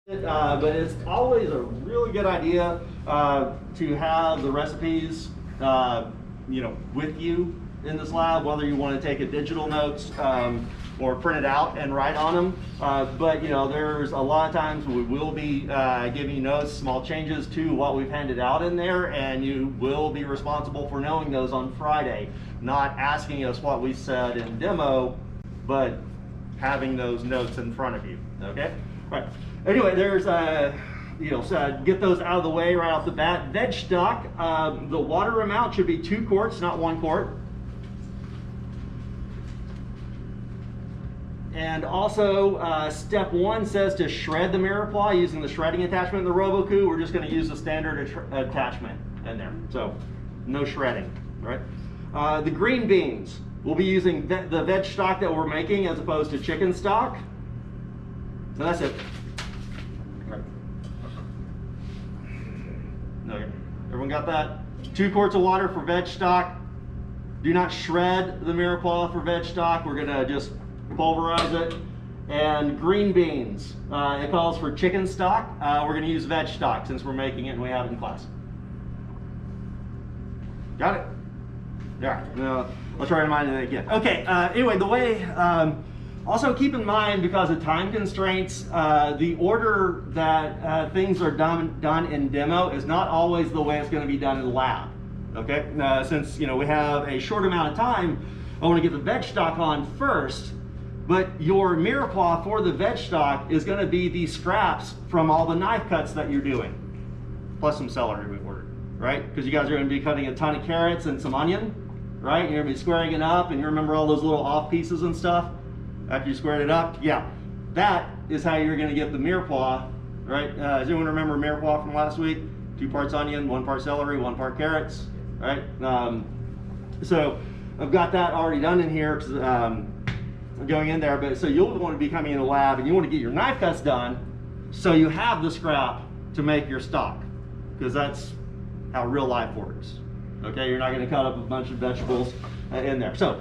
But it's always a really good idea to have the recipes, with you in this lab, whether you want to take a digital notes or print it out and write on them. But there's a lot of times we will be giving you notes, small changes to what we've handed out in there, and you will be responsible for knowing those on Friday, not asking us what we said in demo, but having those notes in front of you. Okay. Right. Anyway, there's so get those out of the way right off the bat. Veg stock, the water amount should be 2 quarts, not 1 quart. And also, step 1 says to shred the mirepoix using the shredding attachment in the RoboCUL. We're just going to use the standard attachment in there, so no shredding, right? The green beans, we'll be using the veg stock that we're making as opposed to chicken stock. So that's it. Right. Okay. Everyone got that? 2 quarts of water for veg stock. Do not shred the mirepoix for veg stock. We're gonna just pulverize it. And green beans, it calls for chicken stock. We're gonna use veg stock since we're making it and we have it in class. Got it? Yeah. I'll try to remind you that again. Okay. Anyway, the way. Also keep in mind, because of time constraints, the order that things are done in demo is not always the way it's going to be done in the lab. Okay, since we have a short amount of time, I want to get the veg stock on first, but your mirepoix for the veg stock is going to be the scraps from all the knife cuts that you're doing, plus some celery we ordered, right? Because you guys are going to be cutting a ton of carrots and some onion, right? You're going to be squaring it up, and you remember all those little off pieces and stuff. After you squared it up, yeah, that is how you're going to get the mirepoix, right? Does anyone remember mirepoix from last week? 2 parts onion, 1 part celery, 1 part carrots, right? So I've got that already done in here because going in there. But so you'll want to be coming in the lab and you want to get your knife cuts done so you have the scrap to make your stock, because that's how real life works. Okay, you're not going to cut up a bunch of vegetables in there. So.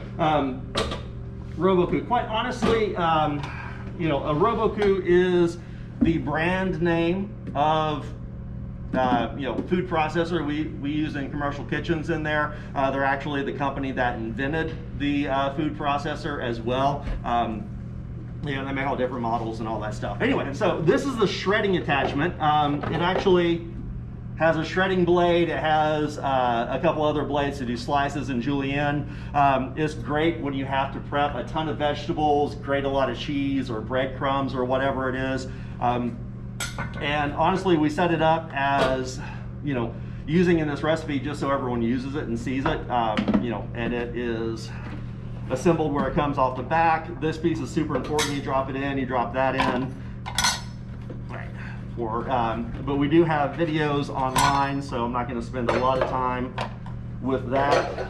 RoboCUL. Quite honestly, a RoboCUL is the brand name of food processor we use in commercial kitchens in there. They're actually the company that invented the food processor as well. They make all different models and all that stuff. Anyway, so this is the shredding attachment. It actually has a shredding blade. It has a couple other blades to do slices and julienne. It's great when you have to prep a ton of vegetables, grate a lot of cheese or breadcrumbs or whatever it is. And honestly, we set it up as, using in this recipe just so everyone uses it and sees it. And it is assembled where it comes off the back. This piece is super important. You drop it in, you drop that in. But we do have videos online, so I'm not going to spend a lot of time with that.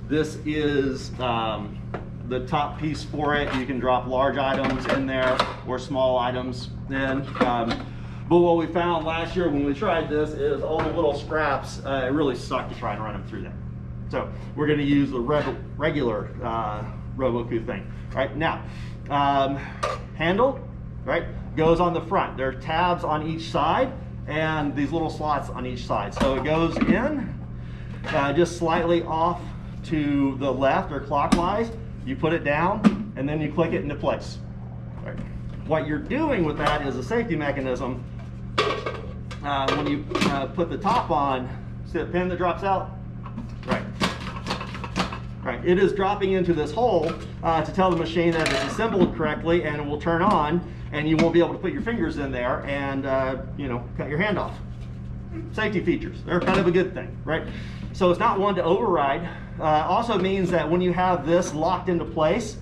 This is the top piece for it. You can drop large items in there or small items in. But what we found last year when we tried this is all the little scraps, it really sucked to try and run them through there. So we're going to use the regular RoboCUL thing. Right now, handle, right, goes on the front. There are tabs on each side and these little slots on each side. So it goes in just slightly off to the left or clockwise. You put it down and then you click it into place. Right. What you're doing with that is a safety mechanism. When you put the top on, see the pin that drops out? Right. Right. It is dropping into this hole to tell the machine that it's assembled correctly, and it will turn on, and you won't be able to put your fingers in there and cut your hand off. Safety features, they're kind of a good thing, right? So it's not one to override. Also means that when you have this locked into place,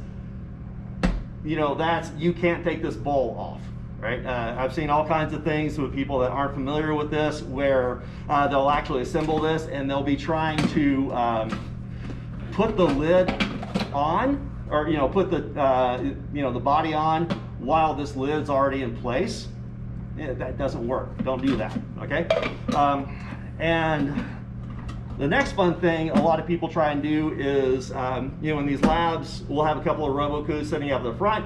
you can't take this bowl off, right? I've seen all kinds of things with people that aren't familiar with this where they'll actually assemble this and they'll be trying to put the lid on, or put the the body on while this lid's already in place. Yeah, that doesn't work. Don't do that. Okay. And the next fun thing a lot of people try and do is, in these labs, we'll have a couple of RoboCULs sitting up the front.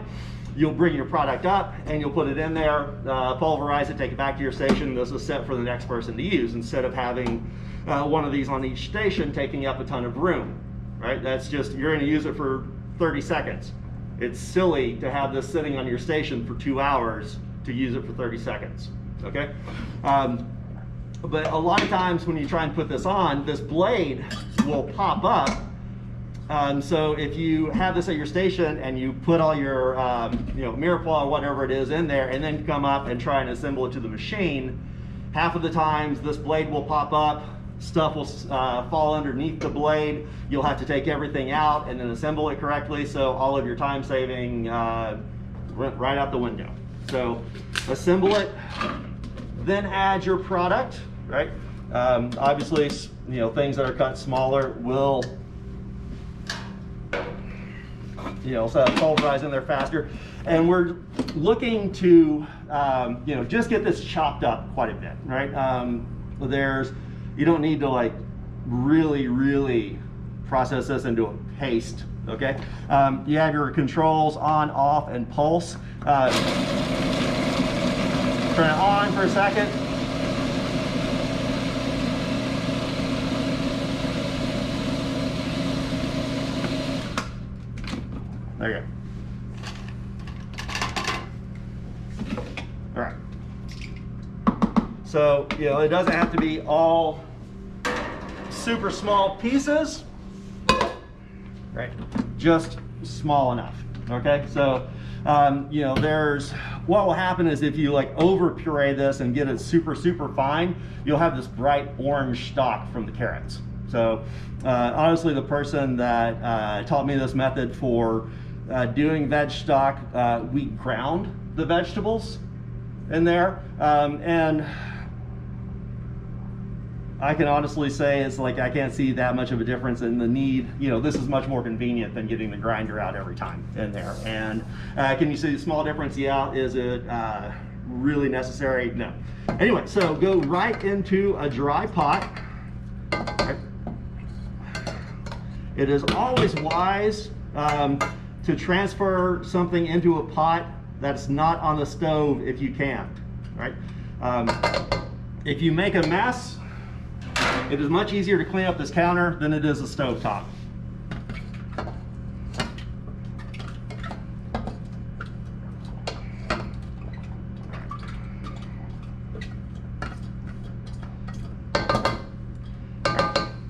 you'll bring your product up and you'll put it in there, pulverize it, take it back to your station. This is set for the next person to use, instead of having one of these on each station taking up a ton of room, right? That's just, you're going to use it for 30 seconds. It's silly to have this sitting on your station for 2 hours to use it for 30 seconds, okay? But a lot of times when you try and put this on, this blade will pop up. So if you have this at your station and you put all your Mirepoix or whatever it is in there, and then come up and try and assemble it to the machine, half of the times this blade will pop up, stuff will fall underneath the blade. You'll have to take everything out and then assemble it correctly, so all of your time saving went right out the window. So assemble it, then add your product, right? Obviously, things that are cut smaller will so pulverize in there faster. And we're looking to just get this chopped up quite a bit, right? You don't need to like really process this into a paste, okay? You have your controls on, off, and pulse. Turn it on for a second. There you go. All right. So, it doesn't have to be all super small pieces, right? Just small enough, okay? So, what will happen is if you like over puree this and get it super fine, you'll have this bright orange stalk from the carrots. So, honestly, the person that taught me this method for doing veg stock, we ground the vegetables in there, and I can honestly say it's like I can't see that much of a difference in the need. This is much more convenient than getting the grinder out every time in there. And can you see the small difference? Yeah. Is it really necessary? No. Anyway, so go right into a dry pot. It is always wise to transfer something into a pot that's not on the stove if you can, right? If you make a mess, it is much easier to clean up this counter than it is a stove top.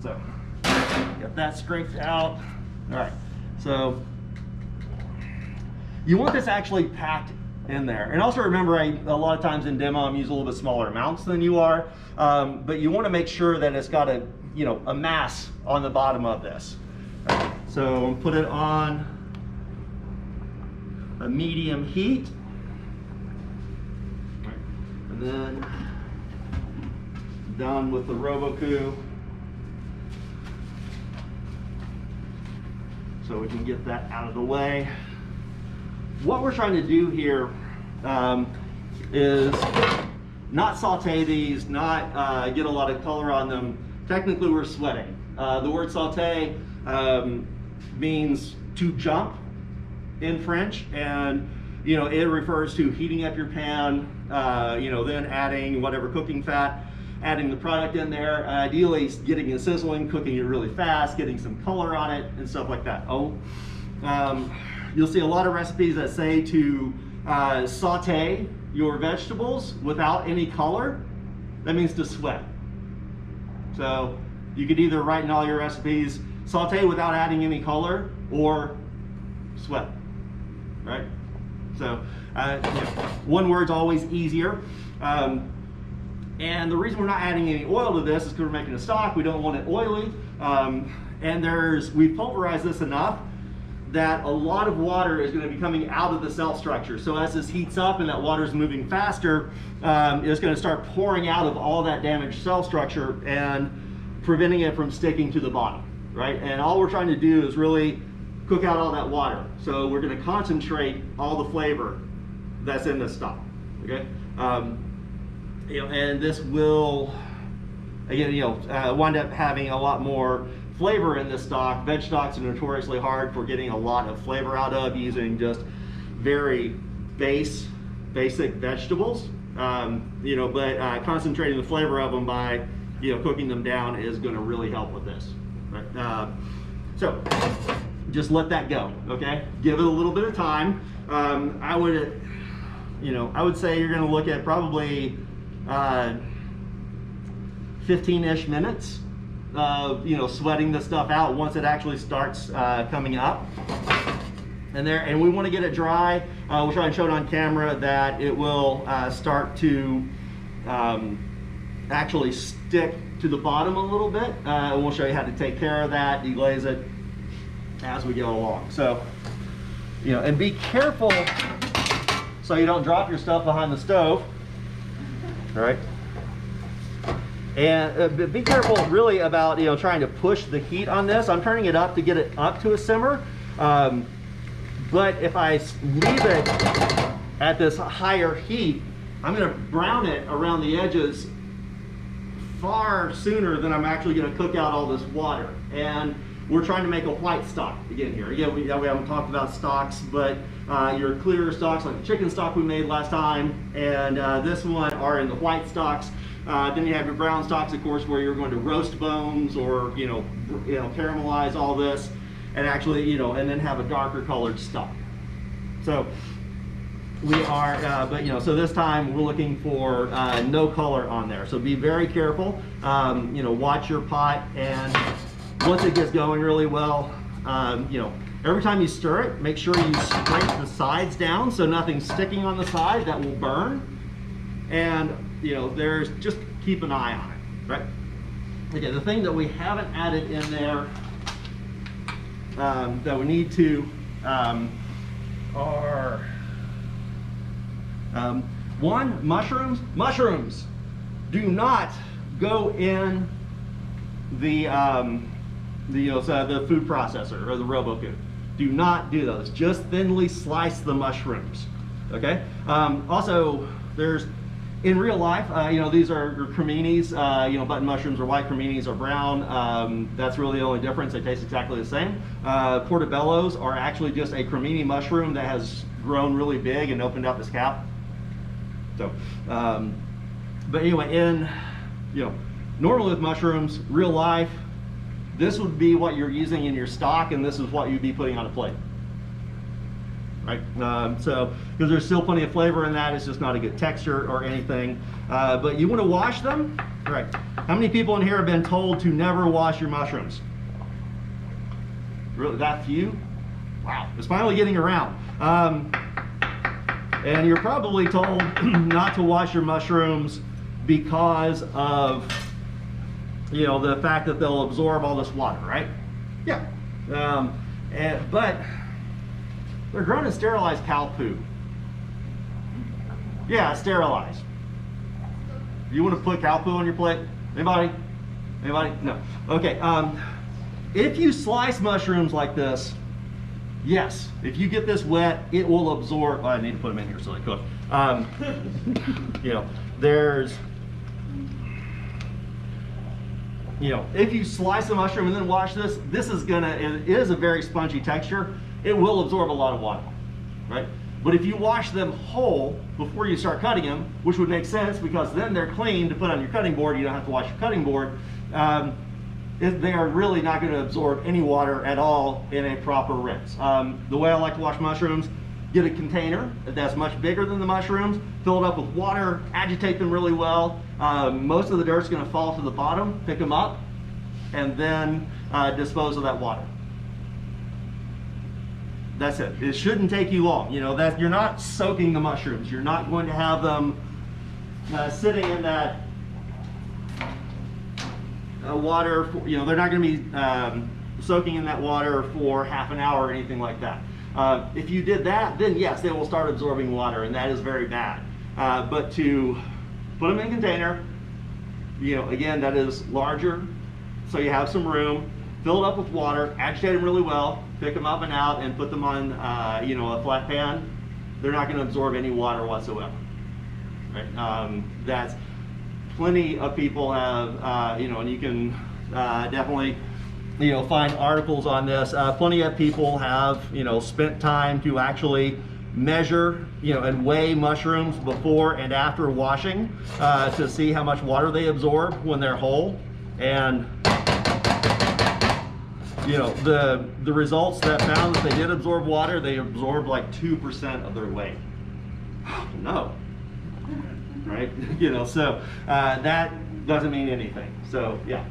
So, get that scraped out. All right, so you want this actually packed in there. And also remember, a lot of times in demo, I'm using a little bit smaller amounts than you are, but you want to make sure that it's got a mass on the bottom of this. Right. So put it on a medium heat, and then done with the Roku, so we can get that out of the way. What we're trying to do here is not saute these, not get a lot of color on them. Technically, we're sweating. The word saute means to jump in French, and it refers to heating up your pan, then adding whatever cooking fat, adding the product in there, ideally getting it sizzling, cooking it really fast, getting some color on it, and stuff like that. You'll see a lot of recipes that say to saute your vegetables without any color. That means to sweat. So you could either write in all your recipes, saute without adding any color, or sweat, right? So one word's always easier. And the reason we're not adding any oil to this is because we're making a stock. We don't want it oily. And we've pulverized this enough that a lot of water is going to be coming out of the cell structure. So as this heats up and that water is moving faster, it's going to start pouring out of all that damaged cell structure and preventing it from sticking to the bottom, right? And all we're trying to do is really cook out all that water. So we're going to concentrate all the flavor that's in this stock, okay? And this will, again, wind up having a lot more flavor in this stock. Veg stocks are notoriously hard for getting a lot of flavor out of using just very basic vegetables, you know, but concentrating the flavor of them by, you know, cooking them down is going to really help with this. Right? So just let that go, okay? Give it a little bit of time. I would say you're going to look at probably 15-ish minutes of, you know, sweating the stuff out once it actually starts coming up. And we want to get it dry. We'll try and show it on camera that it will start to actually stick to the bottom a little bit. We'll show you how to take care of that, deglaze it as we go along. So, you know, and be careful so you don't drop your stuff behind the stove. All right. And be careful really about, you know, trying to push the heat on this. I'm turning it up to get it up to a simmer. But if I leave it at this higher heat, I'm going to brown it around the edges far sooner than I'm actually going to cook out all this water. And we're trying to make a white stock again here. Again, we haven't talked about stocks, but your clearer stocks like the chicken stock we made last time and this one are in the white stocks. Then you have your brown stocks, of course, where you're going to roast bones or, you know, caramelize all this and actually, you know, and then have a darker colored stock. So we are, but you know, so this time we're looking for no color on there. So be very careful. You know, watch your pot, and once it gets going really well, you know, every time you stir it, make sure you scrape the sides down so nothing's sticking on the side that will burn. And you know, there's just keep an eye on it, right? Okay, the thing that we haven't added in there that we need to are one, mushrooms. Mushrooms do not go in the food processor or the RoboCook. Do not do those. Just thinly slice the mushrooms. Okay. Also, there's in real life, you know, these are creminis. You know, button mushrooms are white, creminis are brown. That's really the only difference. They taste exactly the same. Portobellos are actually just a cremini mushroom that has grown really big and opened up its cap. So, but anyway, you know, normally with mushrooms, real life, this would be what you're using in your stock, and this is what you'd be putting on a plate. Right? So, because there's still plenty of flavor in that, it's just not a good texture or anything. But you want to wash them. Right? How many people in here have been told to never wash your mushrooms? Really, that few? Wow, it's finally getting around. And you're probably told not to wash your mushrooms because of, you know, the fact that they'll absorb all this water, right? Yeah. But they're grown in sterilized cow poo. Yeah, sterilized. You want to put cow poo on your plate? Anybody? Anybody? No. Okay. If you slice mushrooms like this, yes, if you get this wet, it will absorb. Oh, I need to put them in here so they cook. You know, there's, you know, if you slice the mushroom and then wash this, it is a very spongy texture. It will absorb a lot of water, right? But if you wash them whole before you start cutting them, which would make sense because then they're clean to put on your cutting board, you don't have to wash your cutting board, they are really not going to absorb any water at all in a proper rinse. The way I like to wash mushrooms, get a container that's much bigger than the mushrooms, fill it up with water, agitate them really well. Most of the dirt's going to fall to the bottom, pick them up, and then dispose of that water. That's it. It shouldn't take you long. You know, that you're not soaking the mushrooms. You're not going to have them sitting in that water. You know, they're not going to be soaking in that water for half an hour or anything like that. If you did that, then yes, they will start absorbing water, and that is very bad. But to put them in a container, you know, again, that is larger, so you have some room. Fill it up with water, agitate them really well, pick them up and out, and put them on, you know, a flat pan. They're not going to absorb any water whatsoever. Right? That's plenty of people have, you know, and you can definitely, you know, find articles on this. Plenty of people have, you know, spent time to actually measure, and weigh mushrooms before and after washing to see how much water they absorb when they're whole. And the results that found that they did absorb water, they absorbed like 2% of their weight. No, right? So that doesn't mean anything. So yeah,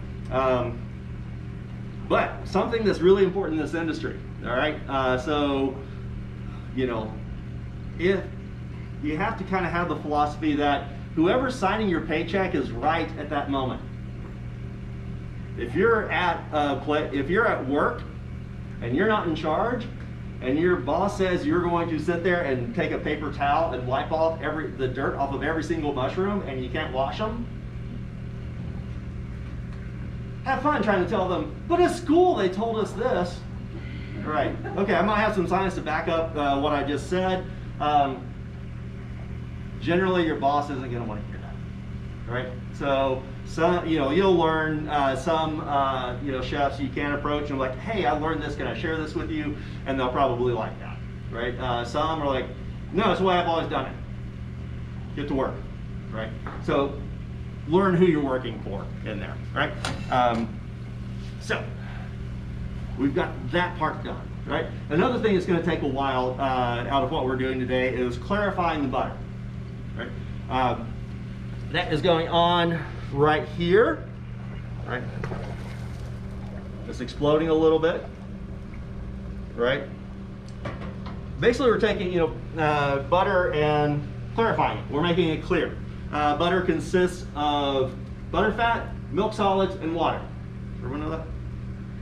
but something that's really important in this industry. All right, so if you have to kind of have the philosophy that whoever's signing your paycheck is right at that moment. If you're at work and you're not in charge, and your boss says you're going to sit there and take a paper towel and wipe off the dirt off of every single mushroom, and you can't wash them, have fun trying to tell them, but at school they told us this. Right. Okay, I might have some science to back up what I just said. Generally, your boss isn't going to want to hear that. Right? So you'll learn some chefs you can approach and like, hey, I learned this, can I share this with you? And they'll probably like that. Right? Some are like, no, it's the way I've always done it. Get to work. Right? So learn who you're working for in there. Right? So we've got that part done. Right? Another thing that's going to take a while out of what we're doing today is clarifying the butter. Right? That is going on right here. Right? It's exploding a little bit. Right? Basically, we're taking butter and clarifying it. We're making it clear. Butter consists of butter fat, milk solids, and water. Everyone know that?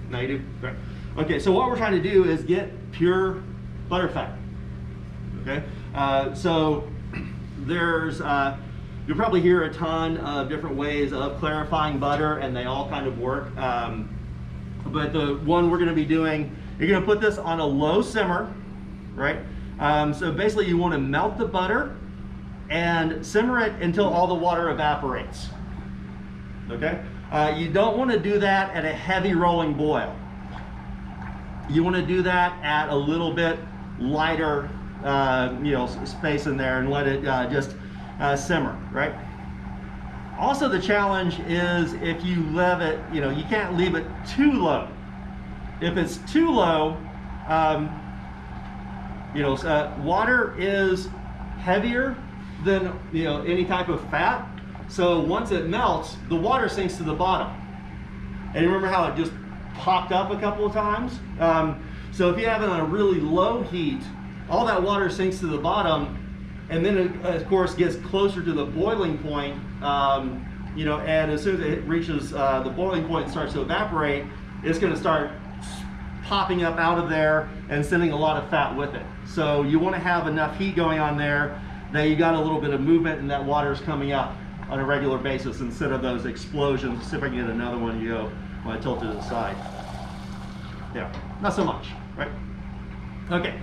No, you do? Right. Okay, so what we're trying to do is get pure butter fat. Okay, so there's, you'll probably hear a ton of different ways of clarifying butter, and they all kind of work. But the one we're going to be doing, you're going to put this on a low simmer, right? So basically you want to melt the butter and simmer it until all the water evaporates. Okay? You don't want to do that at a heavy rolling boil. You want to do that at a little bit lighter space in there and let it just simmer, right? Also, the challenge is if you leave it, you can't leave it too low. If it's too low, water is heavier than any type of fat. So once it melts, the water sinks to the bottom. And you remember how it just popped up a couple of times? So if you have it on a really low heat, all that water sinks to the bottom, and then it, of course, gets closer to the boiling point, and as soon as it reaches the boiling point and starts to evaporate, it's going to start popping up out of there and sending a lot of fat with it. So you want to have enough heat going on there that you got a little bit of movement and that water is coming up on a regular basis instead of those explosions. See if I can get another one, when I tilt it to the side. Yeah, not so much, right? Okay.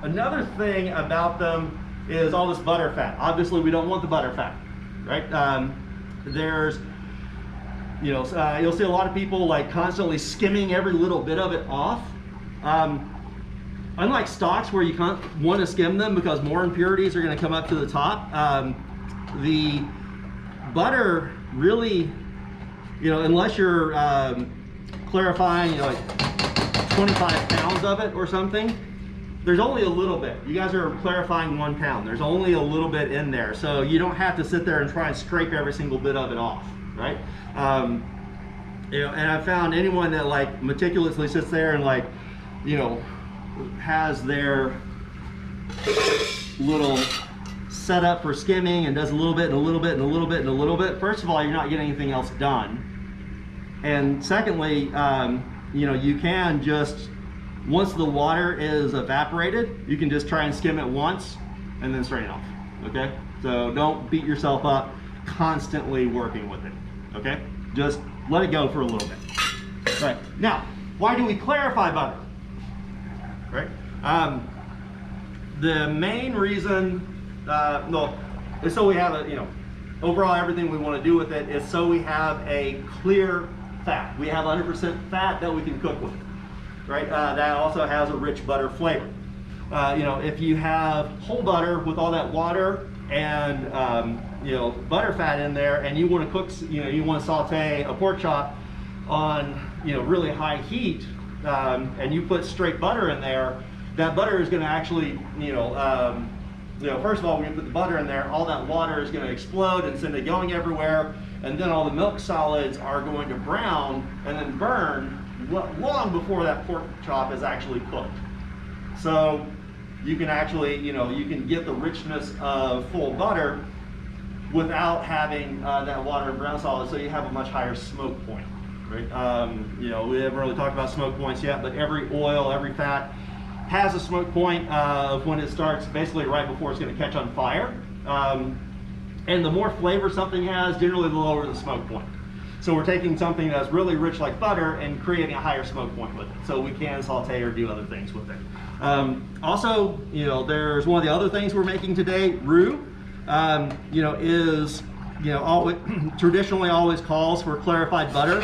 Another thing about them is all this butter fat. Obviously, we don't want the butter fat, right? There's, you'll see a lot of people like constantly skimming every little bit of it off. Unlike stocks where you can't want to skim them because more impurities are going to come up to the top, the butter really, unless you're clarifying like 25 pounds of it or something, there's only a little bit. You guys are clarifying 1 pound. There's only a little bit in there. So you don't have to sit there and try and scrape every single bit of it off, right? And I found anyone that like meticulously sits there and like, has their little setup for skimming and does a little bit and a little bit and a little bit and a little bit. First of all, you're not getting anything else done. And secondly, you can just, once the water is evaporated, you can just try and skim it once and then strain it off, okay? So don't beat yourself up constantly working with it, okay? Just let it go for a little bit. Right, now, why do we clarify butter? Right? The main reason, is so we have a, overall everything we want to do with it is so we have a clear fat. We have 100% fat that we can cook with, right? That also has a rich butter flavor. you know, if you have whole butter with all that water and you know, butter fat in there, and you want to cook, you know, you want to saute a pork chop on, you know, really high heat, and you put straight butter in there, that butter is going to actually, you know, first of all, when you put the butter in there, all that water is going to explode and send it going everywhere, and then all the milk solids are going to brown and then burn long before that pork chop is actually cooked. So you can actually, you know, you can get the richness of full butter without having that water and brown solid, so you have a much higher smoke point, right? You know, we haven't really talked about smoke points yet, but every oil, every fat has a smoke point of when it starts, basically right before it's going to catch on fire. And the more flavor something has, generally the lower the smoke point. So we're taking something that's really rich like butter and creating a higher smoke point with it. So we can saute or do other things with it. Also, you know, there's one of the other things we're making today, roux. You know, is, you know, always, traditionally always calls for clarified butter,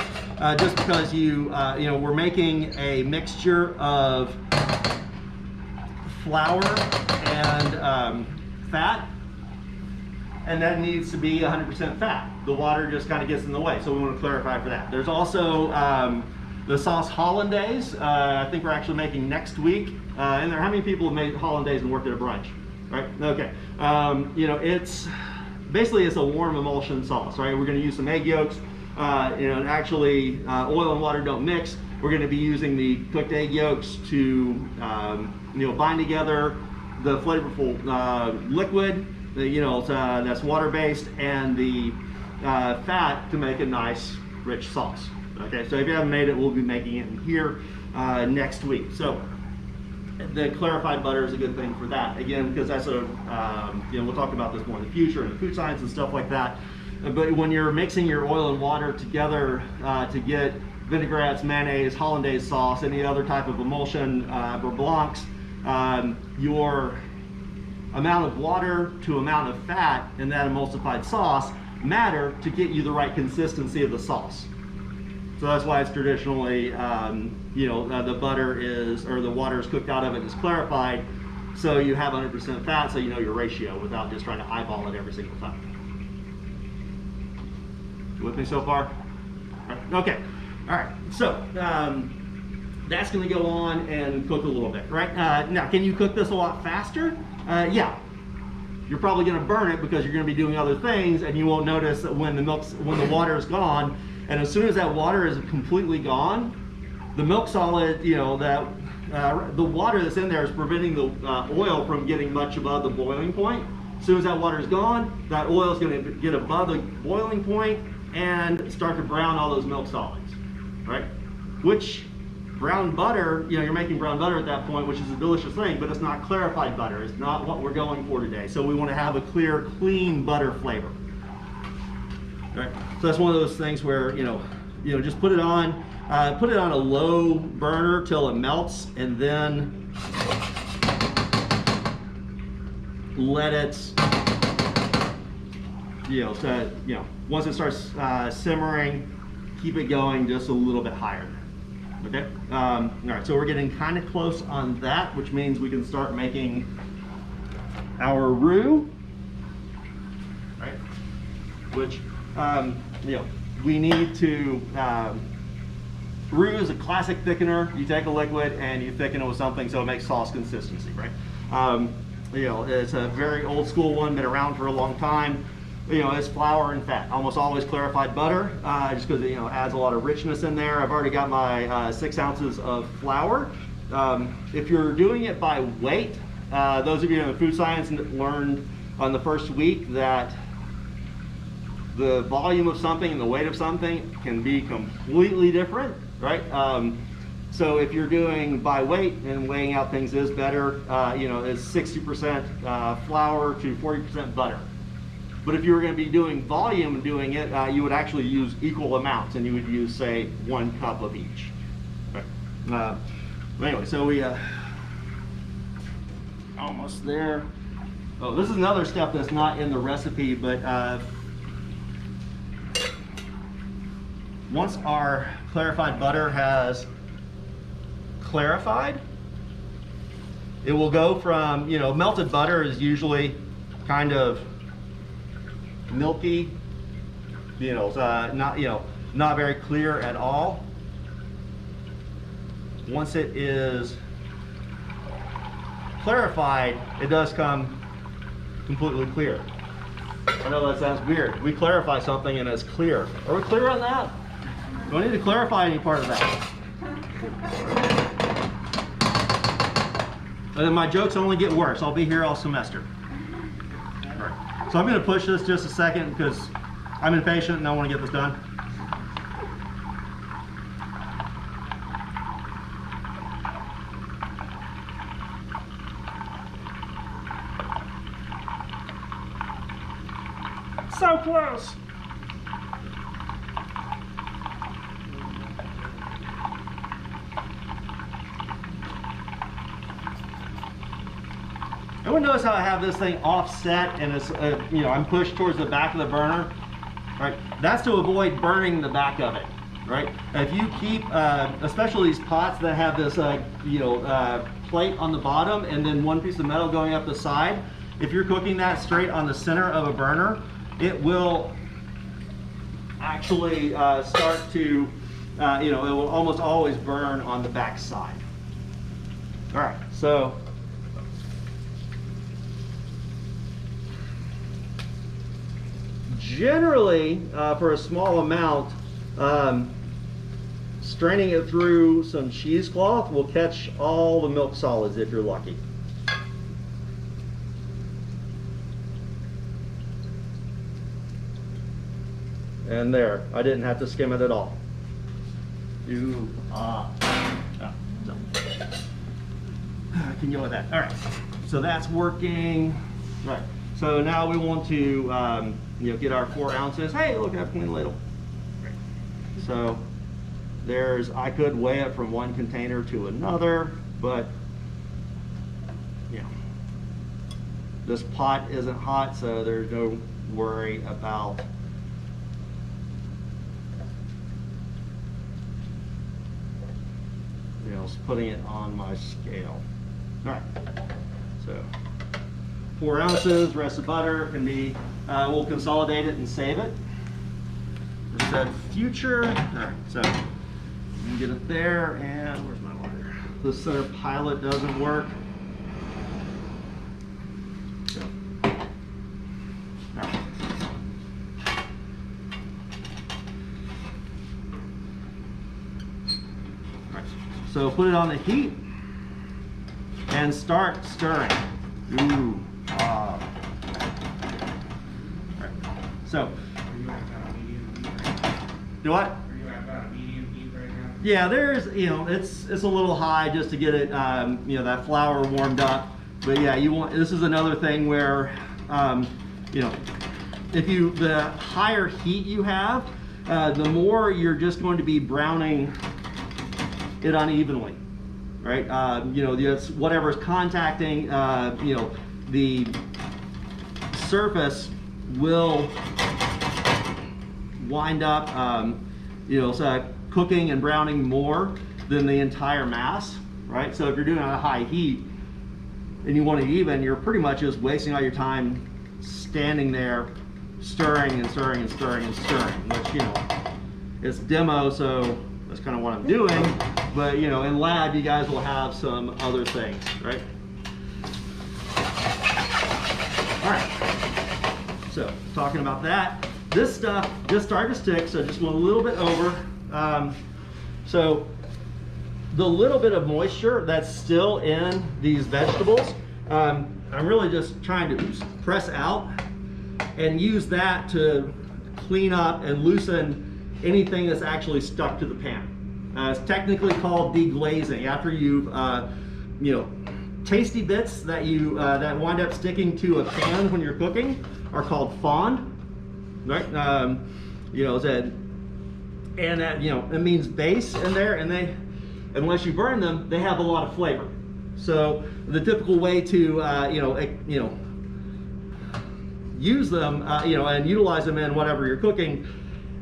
just because you know, we're making a mixture of flour and fat, and that needs to be 100% fat. The water just kind of gets in the way, so we want to clarify for that. There's also the sauce hollandaise. I think we're actually making next week. And there, how many people have made hollandaise and worked at a brunch? Right? Okay. You know, it's basically it's a warm emulsion sauce, right? We're going to use some egg yolks. You know, and actually, oil and water don't mix. We're going to be using the cooked egg yolks to you know, bind together the flavorful liquid, you know, that's water-based, and the fat to make a nice, rich sauce. Okay, so if you haven't made it, we'll be making it in here next week. So the clarified butter is a good thing for that, again, because that's a, you know, we'll talk about this more in the future in the food science and stuff like that. But when you're mixing your oil and water together to get vinaigrettes, mayonnaise, hollandaise sauce, any other type of emulsion, beurre blancs, your amount of water to amount of fat in that emulsified sauce matter to get you the right consistency of the sauce. So that's why it's traditionally, you know, the butter is, or the water is cooked out of it is clarified, so you have 100% fat, so you know your ratio without just trying to eyeball it every single time. You with me so far? Okay, all right, so that's gonna go on and cook a little bit, right? Now, can you cook this a lot faster? Yeah. You're probably gonna burn it because you're gonna be doing other things, and you won't notice that when the water is gone. And as soon as that water is completely gone, the milk solid, you know, that the water that's in there is preventing the oil from getting much above the boiling point. As soon as that water is gone, that oil is going to get above the boiling point and start to brown all those milk solids, right? Which brown butter, you know, you're making brown butter at that point, which is a delicious thing, but it's not clarified butter. It's not what we're going for today. So we want to have a clear, clean butter flavor. Right. So that's one of those things where, you know, just put it on a low burner till it melts, and then let it, once it starts simmering, keep it going just a little bit higher. Okay. All right. So we're getting kind of close on that, which means we can start making our roux. Right. Which we need to, roux is a classic thickener. You take a liquid and you thicken it with something so it makes sauce consistency, right? It's a very old school one, been around for a long time. It's flour and fat, almost always clarified butter, just because it adds a lot of richness in there. I've already got my 6 ounces of flour. If you're doing it by weight, those of you in food science learned on the first week that the volume of something and the weight of something can be completely different, right? So if you're doing by weight, and weighing out things is better, it's 60% flour to 40% butter. But if you were going to be doing volume and doing it, you would actually use equal amounts, and you would use, say, 1 cup of each. Right. Anyway, so we almost there. Oh, this is another step that's not in the recipe, but once our clarified butter has clarified, it will go from, you know, melted butter is usually kind of milky, you know, not very clear at all. Once it is clarified, it does come completely clear. I know that sounds weird. We clarify something and it's clear. Are we clear on that? Don't need to clarify any part of that. And then my jokes only get worse. I'll be here all semester. All right. So I'm going to push this just a second because I'm impatient and I want to get this done. So close. Everyone notice how I have this thing offset and it's, you know, I'm pushed towards the back of the burner, right? That's to avoid burning the back of it, right? If you keep, especially these pots that have this, you know, plate on the bottom and then one piece of metal going up the side, if you're cooking that straight on the center of a burner, it will actually start to, you know, it will almost always burn on the back side. All right, so generally, for a small amount, straining it through some cheesecloth will catch all the milk solids if you're lucky. And there, I didn't have to skim it at all. I can go with that. All right, so that's working. Right, so now we want to, you know, get our 4 ounces. Hey, look, I have a clean ladle. So there's, I could weigh it from one container to another, but you know, this pot isn't hot, so there's no worry about putting it on my scale. All right, so 4 ounces, rest of butter can be, we'll consolidate it and save it. It said future. All right, so you can get it there, and where's my lighter? The center pilot doesn't work. So, all right. So put it on the heat and start stirring. Ooh, ah. Right. So, do what? Are you at about a medium heat right now? Yeah, there's, you know, it's a little high just to get it, you know, that flour warmed up. But yeah, you want, this is another thing where, you know, if you, the higher heat you have, the more you're just going to be browning it unevenly, right? You know, it's whatever's contacting, you know, the surface will wind up, you know, so cooking and browning more than the entire mass, right? So if you're doing it at a high heat and you want it even, you're pretty much just wasting all your time standing there stirring and stirring and stirring and stirring, which, you know, it's demo, so that's kind of what I'm doing. But, you know, in lab, you guys will have some other things, right? All right, so talking about that, this stuff just started to stick, so just went a little bit over. So the little bit of moisture that's still in these vegetables, I'm really just trying to press out and use that to clean up and loosen anything that's actually stuck to the pan. It's technically called deglazing. After you've, you know, tasty bits that you that wind up sticking to a pan when you're cooking are called fond, right? You know, and that, you know, it means base in there, and they, unless you burn them, they have a lot of flavor. So the typical way to, you know, use them, you know, and utilize them in whatever you're cooking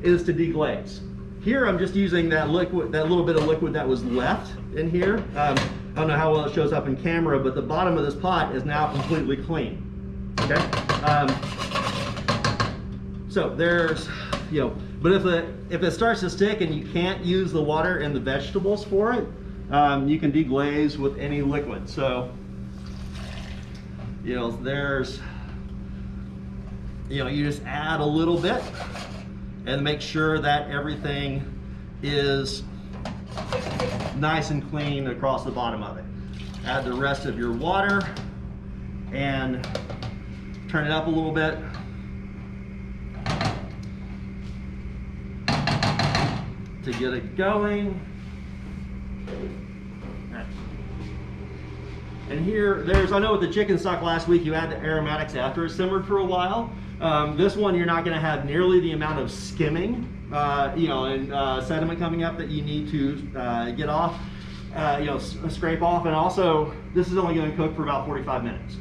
is to deglaze. Here I'm just using that liquid, that little bit of liquid that was left in here. I don't know how well it shows up in camera, but the bottom of this pot is now completely clean. Okay. So there's, you know, but if it starts to stick and you can't use the water in the vegetables for it, you can deglaze with any liquid. So, you know, there's, you know, you just add a little bit and make sure that everything is nice and clean across the bottom of it. Add the rest of your water and turn it up a little bit. To get it going. Right. And here, I know with the chicken stock last week, you add the aromatics after it's simmered for a while. This one, you're not going to have nearly the amount of skimming, you know, and sediment coming up that you need to get off, you know, scrape off. And also, this is only going to cook for about 45 minutes.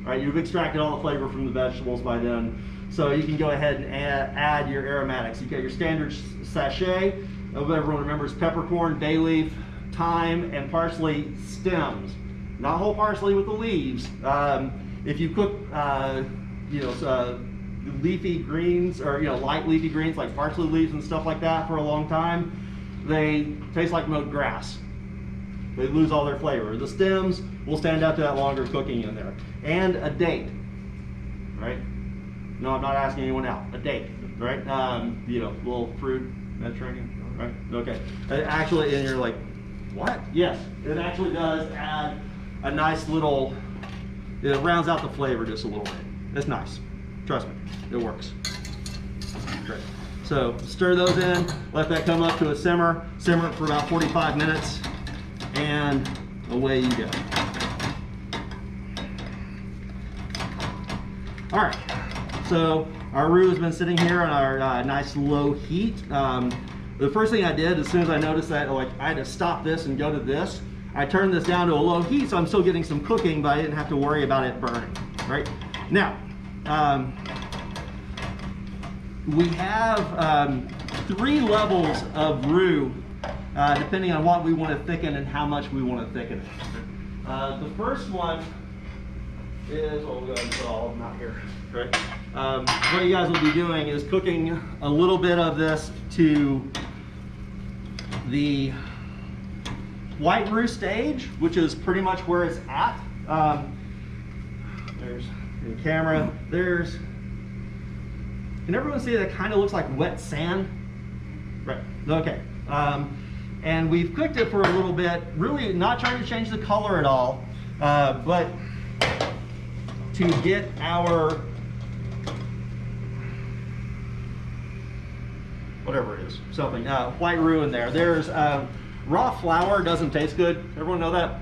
Right? You've extracted all the flavor from the vegetables by then, so you can go ahead and add your aromatics. You got your standard sachet of what everyone remembers: peppercorn, bay leaf, thyme, and parsley stems. Not whole parsley with the leaves. If you cook, you know, leafy greens, or, you know, light leafy greens like parsley leaves and stuff like that for a long time, they taste like mowed grass. They lose all their flavor. The stems will stand up to that longer cooking in there. And a date, right? No, I'm not asking anyone out. A date, right? You know, little fruit, Mediterranean, right? Okay. Actually, and you're like, what? Yes, it actually does add a nice little, it rounds out the flavor just a little bit. It's nice. Trust me, it works. Great. So stir those in, let that come up to a simmer it for about 45 minutes, and away you go. All right, so our roux has been sitting here on our nice low heat. The first thing I did, as soon as I noticed that, like, I had to stop this and go to this, I turned this down to a low heat, so I'm still getting some cooking, but I didn't have to worry about it burning, right? Now, we have 3 levels of roux, depending on what we want to thicken and how much we want to thicken it. The first one is, well, we'll go ahead and put all of them out here, right? What you guys will be doing is cooking a little bit of this to the white roux stage, which is pretty much where it's at. There's in camera, there's, can everyone see that kind of looks like wet sand? Right, okay. And we've cooked it for a little bit, really not trying to change the color at all, but to get our, whatever it is, something, white roux in there. There's raw flour doesn't taste good. Everyone know that?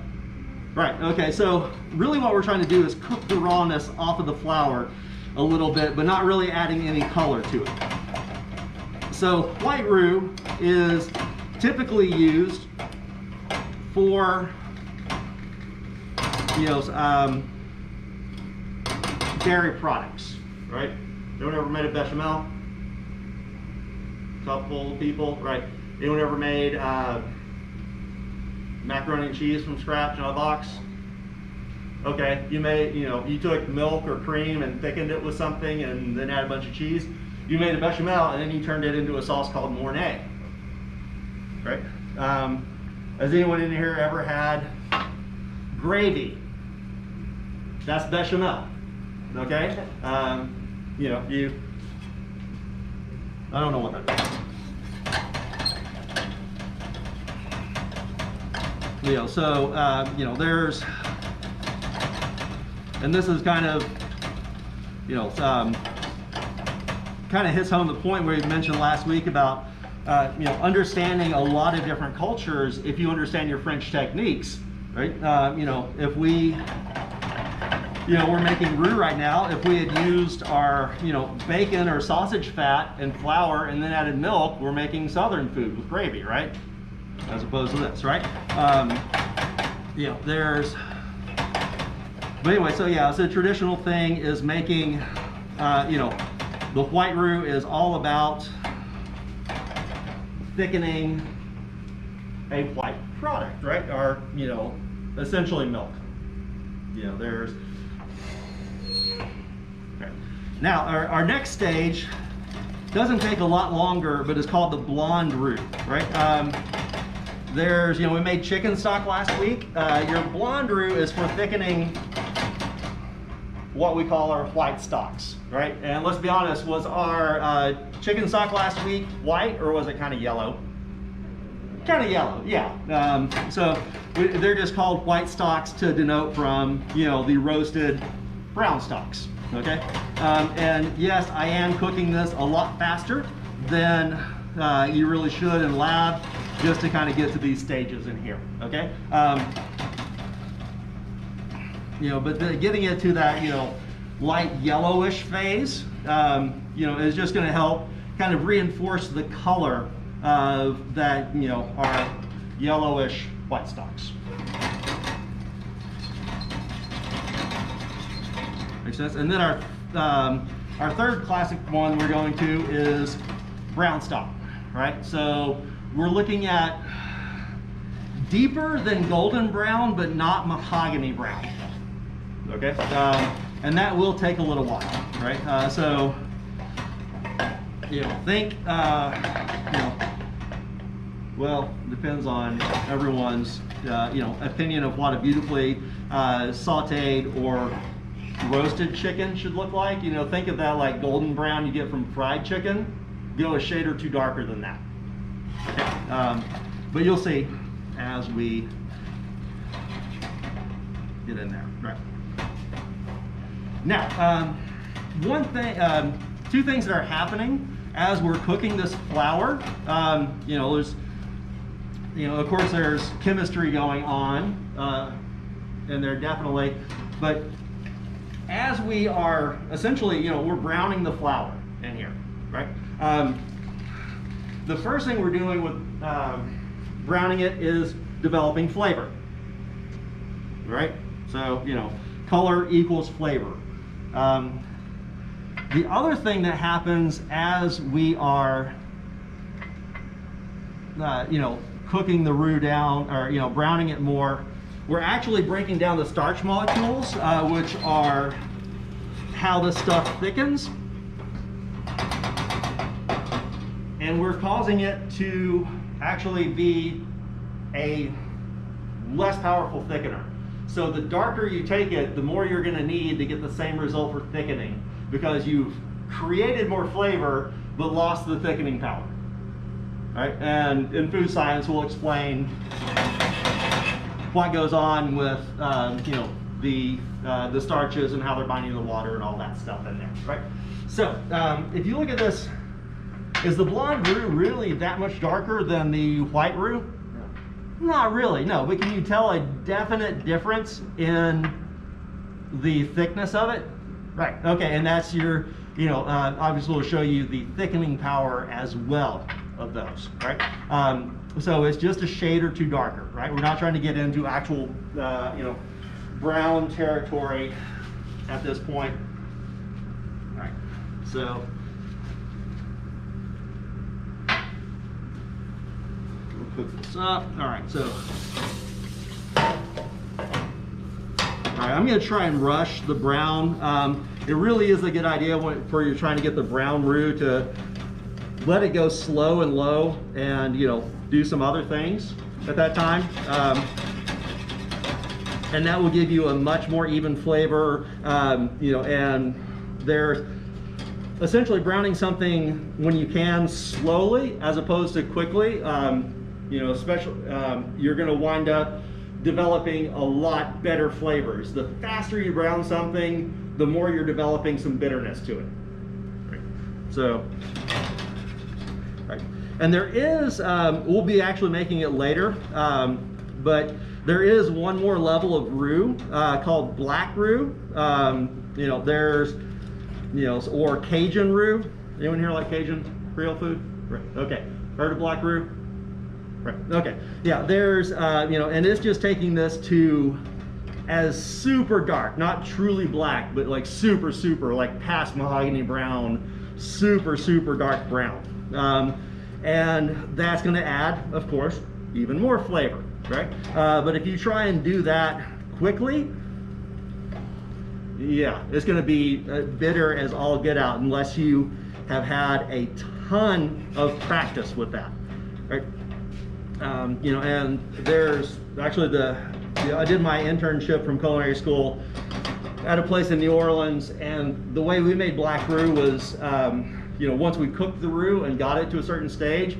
Right, okay, so really what we're trying to do is cook the rawness off of the flour a little bit, but not really adding any color to it. So white roux is typically used for, you know, dairy products, right? Anyone ever made a bechamel? Couple people, right? Anyone ever made macaroni and cheese from scratch in a box? Okay, you made, you know, you took milk or cream and thickened it with something and then add a bunch of cheese. You made a bechamel and then you turned it into a sauce called Mornay, right? Has anyone in here ever had gravy? That's bechamel, okay? You know, I don't know what that is. You know, so, you know, there's, and this is kind of, you know, kind of hits home the point where you mentioned last week about, you know, understanding a lot of different cultures if you understand your French techniques, right? You know, if we, you know, we're making roux right now. If we had used our, you know, bacon or sausage fat and flour and then added milk, we're making Southern food with gravy, right? As opposed to this, right? You know, there's, but anyway, so yeah, so the traditional thing is making, you know, the white roux is all about thickening a white product, right? Or, you know, essentially milk. You know, there's, okay. Now our next stage doesn't take a lot longer, but it's called the blonde roux, right? There's, you know, we made chicken stock last week. Your blonde roux is for thickening what we call our white stocks, right? And let's be honest, was our chicken stock last week white or was it kind of yellow? Kind of yellow, yeah. So they're just called white stocks to denote from, you know, the roasted brown stocks, okay? And yes, I am cooking this a lot faster than you really should in lab, just to kind of get to these stages in here, okay? You know, but getting it to that, you know, light yellowish phase, you know, is just going to help kind of reinforce the color of that, you know, our yellowish white stocks. Makes sense. And then our third classic one we're going to is brown stock, right? So we're looking at deeper than golden brown, but not mahogany brown. Okay, and that will take a little while, right? So, you know, think, you know, well, depends on everyone's, you know, opinion of what a beautifully sauteed or roasted chicken should look like. You know, think of that like golden brown you get from fried chicken. Go a shade or two darker than that. Okay. But you'll see as we get in there, right? Now, one thing, two things that are happening as we're cooking this flour. You know, there's, you know, of course there's chemistry going on, and there definitely, but as we are essentially, you know, we're browning the flour in here, right? The first thing we're doing with browning it is developing flavor, right? So, you know, color equals flavor. The other thing that happens as we are, you know, cooking the roux down, or, you know, browning it more, we're actually breaking down the starch molecules, which are how this stuff thickens. And we're causing it to actually be a less powerful thickener. So the darker you take it, the more you're going to need to get the same result for thickening, because you've created more flavor but lost the thickening power. Right? And in food science, we'll explain what goes on with you know, the starches and how they're binding the water and all that stuff in there. Right? So if you look at this, is the blonde roux really that much darker than the white roux? Not really, no. But can you tell a definite difference in the thickness of it? Right, okay, and that's your, you know, obviously we'll show you the thickening power as well of those, right? So it's just a shade or two darker, right? We're not trying to get into actual, you know, brown territory at this point. All right, so. Cook this up. All right, so all right, I'm going to try and rush the brown. It really is a good idea for you're trying to get the brown roux to let it go slow and low, and, you know, do some other things at that time, and that will give you a much more even flavor. You know, and they're essentially browning something when you can slowly as opposed to quickly. You know, you're going to wind up developing a lot better flavors. The faster you brown something, the more you're developing some bitterness to it. Right. So, right. And there is, we'll be actually making it later, but there is one more level of roux called black roux. You know, there's, you know, or Cajun roux. Anyone here like Cajun Creole food? Right. Okay. Heard of black roux? Right. Okay. Yeah. There's, you know, and it's just taking this to as super dark, not truly black, but like super, like past mahogany brown, super dark brown. And that's going to add, of course, even more flavor. right? But if you try and do that quickly, yeah, it's going to be bitter as all get out unless you have had a ton of practice with that, right? You know, and there's actually I did my internship from culinary school at a place in New Orleans, and the way we made black roux was, you know, once we cooked the roux and got it to a certain stage,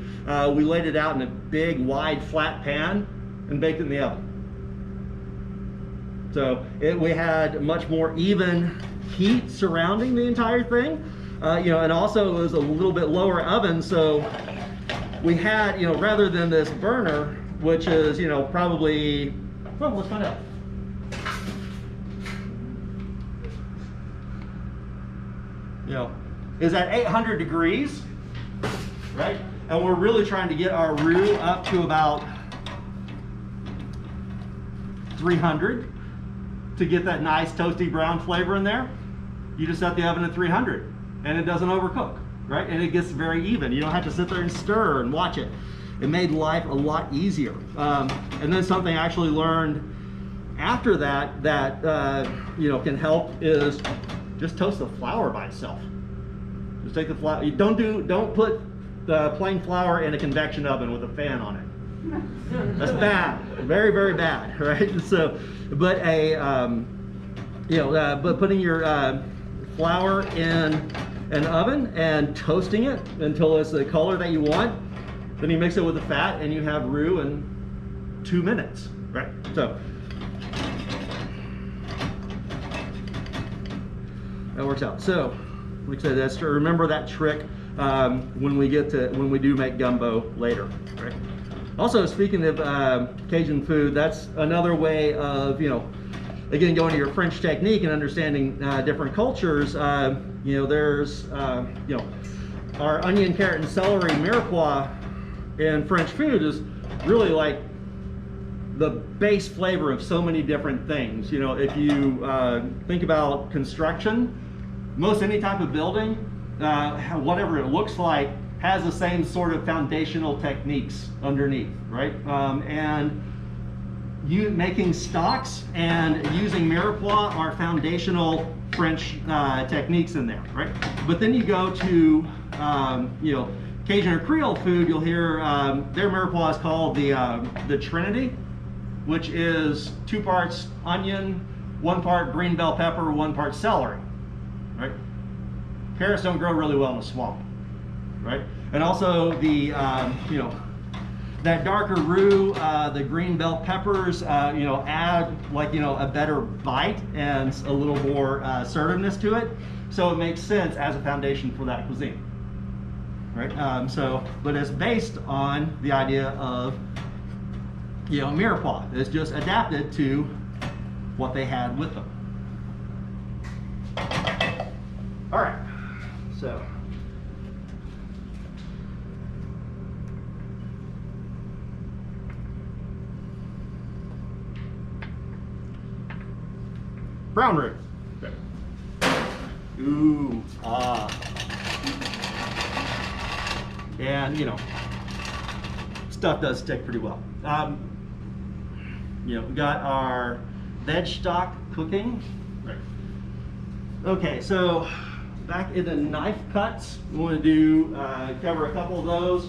we laid it out in a big, wide, flat pan and baked it in the oven. So we had much more even heat surrounding the entire thing, you know, and also it was a little bit lower oven, so we had, you know, rather than this burner, which is, you know, probably, well, let's find out. You know, is at 800 degrees, right? And we're really trying to get our roux up to about 300 to get that nice toasty brown flavor in there. You just set the oven at 300 and it doesn't overcook, right? And it gets very even. You don't have to sit there and stir and watch it. It made life a lot easier. And then something I actually learned after that you know, can help is just toast the flour by itself. Just take the flour. You don't put the plain flour in a convection oven with a fan on it. That's bad, very, very bad, right? So, but you know, but putting your flour in an oven and toasting it until it's the color that you want, then you mix it with the fat and you have roux in 2 minutes, right? So that works out. So, like I said, that's to remember that trick when we do make gumbo later, right? Also, speaking of Cajun food, that's another way of, you know, again, going to your French technique and understanding different cultures. You know, there's, you know, our onion, carrot, and celery mirepoix in French food is really like the base flavor of so many different things. You know, if you think about construction, most any type of building, whatever it looks like, has the same sort of foundational techniques underneath, right? And you making stocks and using mirepoix are foundational French techniques in there, right? But then you go to, you know, Cajun or Creole food, you'll hear their mirepoix is called the Trinity, which is 2 parts onion, 1 part green bell pepper, 1 part celery, right? Carrots don't grow really well in a swamp, right? And also the, you know, that darker roux, the green bell peppers, you know, add like, you know, a better bite and a little more assertiveness to it. So it makes sense as a foundation for that cuisine, right? So, but it's based on the idea of, you know, mirepoix. It's just adapted to what they had with them. All right, so. Brown roux. Ooh, ah. And, you know, stuff does stick pretty well. You know, we got our veg stock cooking. Right. Okay, so back into knife cuts, we want to do, cover a couple of those.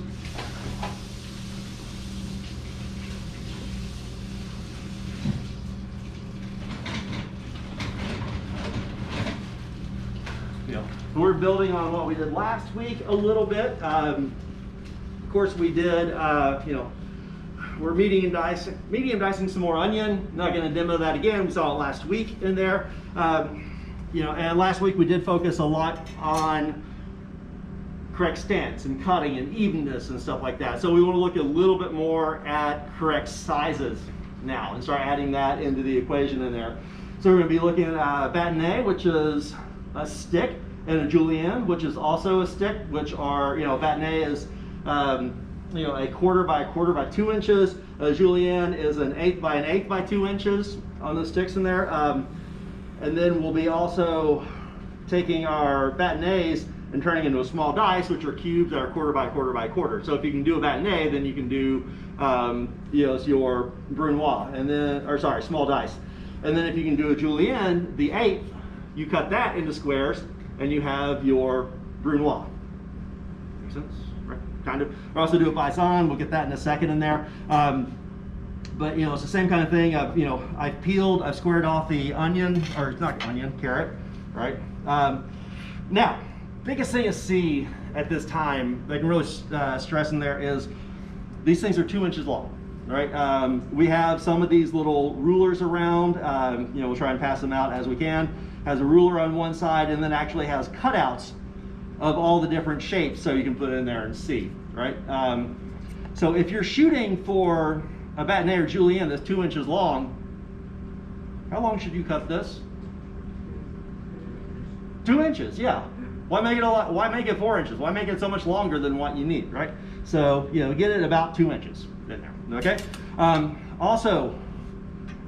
We're building on what we did last week a little bit. Of course, we did, you know, we're medium dicing some more onion. Not going to demo that again. We saw it last week in there. You know, and last week we did focus a lot on correct stance and cutting and evenness and stuff like that. So we want to look a little bit more at correct sizes now and start adding that into the equation in there. So we're going to be looking at bâtonnet, which is a stick, and a julienne, which is also a stick, which are, you know, bâtonnet is, you know, a 1/4 by 1/4 by 2 inches. A julienne is an 1/8 by 1/8 by 2 inches on the sticks in there. And then we'll be also taking our bâtonnets and turning into a small dice, which are cubes that are quarter by quarter by quarter. So if you can do a bâtonnet, then you can do you know, it's your brunoise, and then, or sorry, small dice. And then if you can do a julienne, the eighth, you cut that into squares, and you have your brunoise. Make sense? Right? Kind of. We also do a paysanne. We'll get that in a second in there. But you know, it's the same kind of thing. I've peeled, I've squared off the onion, or it's not onion, carrot, right? Now, biggest thing to see at this time, that I can really stress in there is these things are 2 inches long, right? We have some of these little rulers around. You know, we'll try and pass them out as we can. Has a ruler on one side, and then actually has cutouts of all the different shapes, so you can put it in there and see, right? So if you're shooting for a bâtonnet or julienne that's 2 inches long, how long should you cut this? 2 inches, yeah. Why make it a lot? Why make it 4 inches? Why make it so much longer than what you need, right? So you know, get it about 2 inches in there. Okay. Also,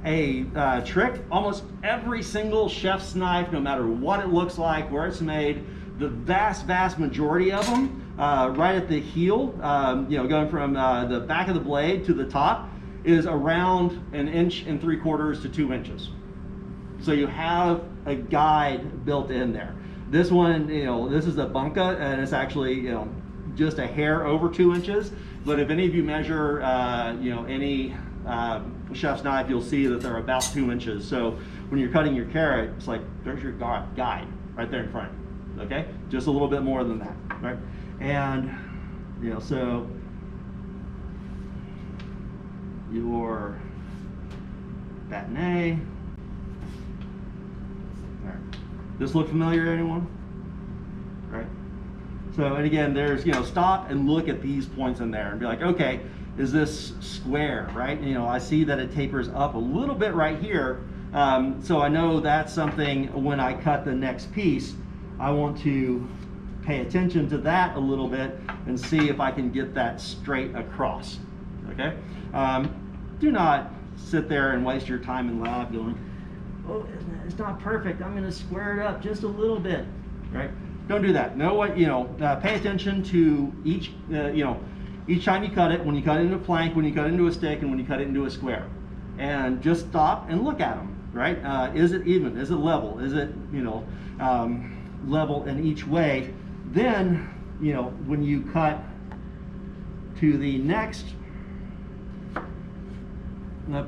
a trick: almost every single chef's knife, no matter what it looks like, where it's made, the vast majority of them, right at the heel, you know, going from the back of the blade to the top, is around 1 3/4 to 2 inches. So you have a guide built in there. This one, you know, this is a bunka, and it's actually, you know, just a hair over 2 inches. But if any of you measure, you know, any chef's knife, you'll see that they're about 2 inches. So when you're cutting your carrot, it's like, there's your guide right there in front. Okay, just a little bit more than that, right? And you know, so your bâtonnet. All right. This look familiar to anyone? Right. So, and again, there's, you know, stop and look at these points in there and be like, okay, is this square, right? And, you know, I see that it tapers up a little bit right here. So I know that's something when I cut the next piece, I want to pay attention to that a little bit and see if I can get that straight across, okay? Do not sit there and waste your time in lab going, oh, it's not perfect, I'm gonna square it up just a little bit, right? Don't do that. Know what, you know, pay attention to each, you know, each time you cut it, when you cut it into a plank, when you cut it into a stick, and when you cut it into a square. And just stop and look at them, right? Is it even? Is it level? Is it, you know, level in each way? Then, you know, when you cut to the next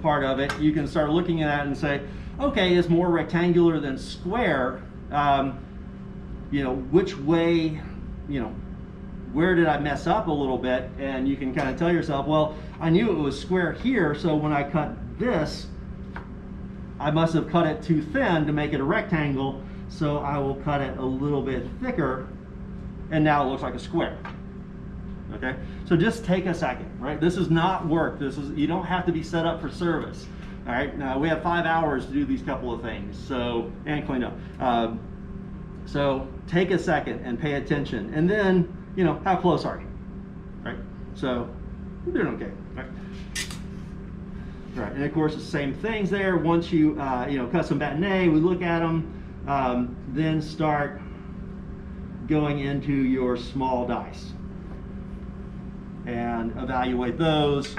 part of it, you can start looking at it and say, okay, it's more rectangular than square. You know, which way, you know, where did I mess up a little bit? And you can kind of tell yourself, well, I knew it was square here, so when I cut this, I must have cut it too thin to make it a rectangle, so I will cut it a little bit thicker, and now it looks like a square. Okay, so just take a second, right? This is not work. This is, you don't have to be set up for service. All right, now we have 5 hours to do these couple of things, so, and clean up. So take a second and pay attention, and then, you know, how close are you, right? So you're doing okay, right? Right, and of course the same things there. Once you, you know, cut some bâtonnet, we look at them, then start going into your small dice and evaluate those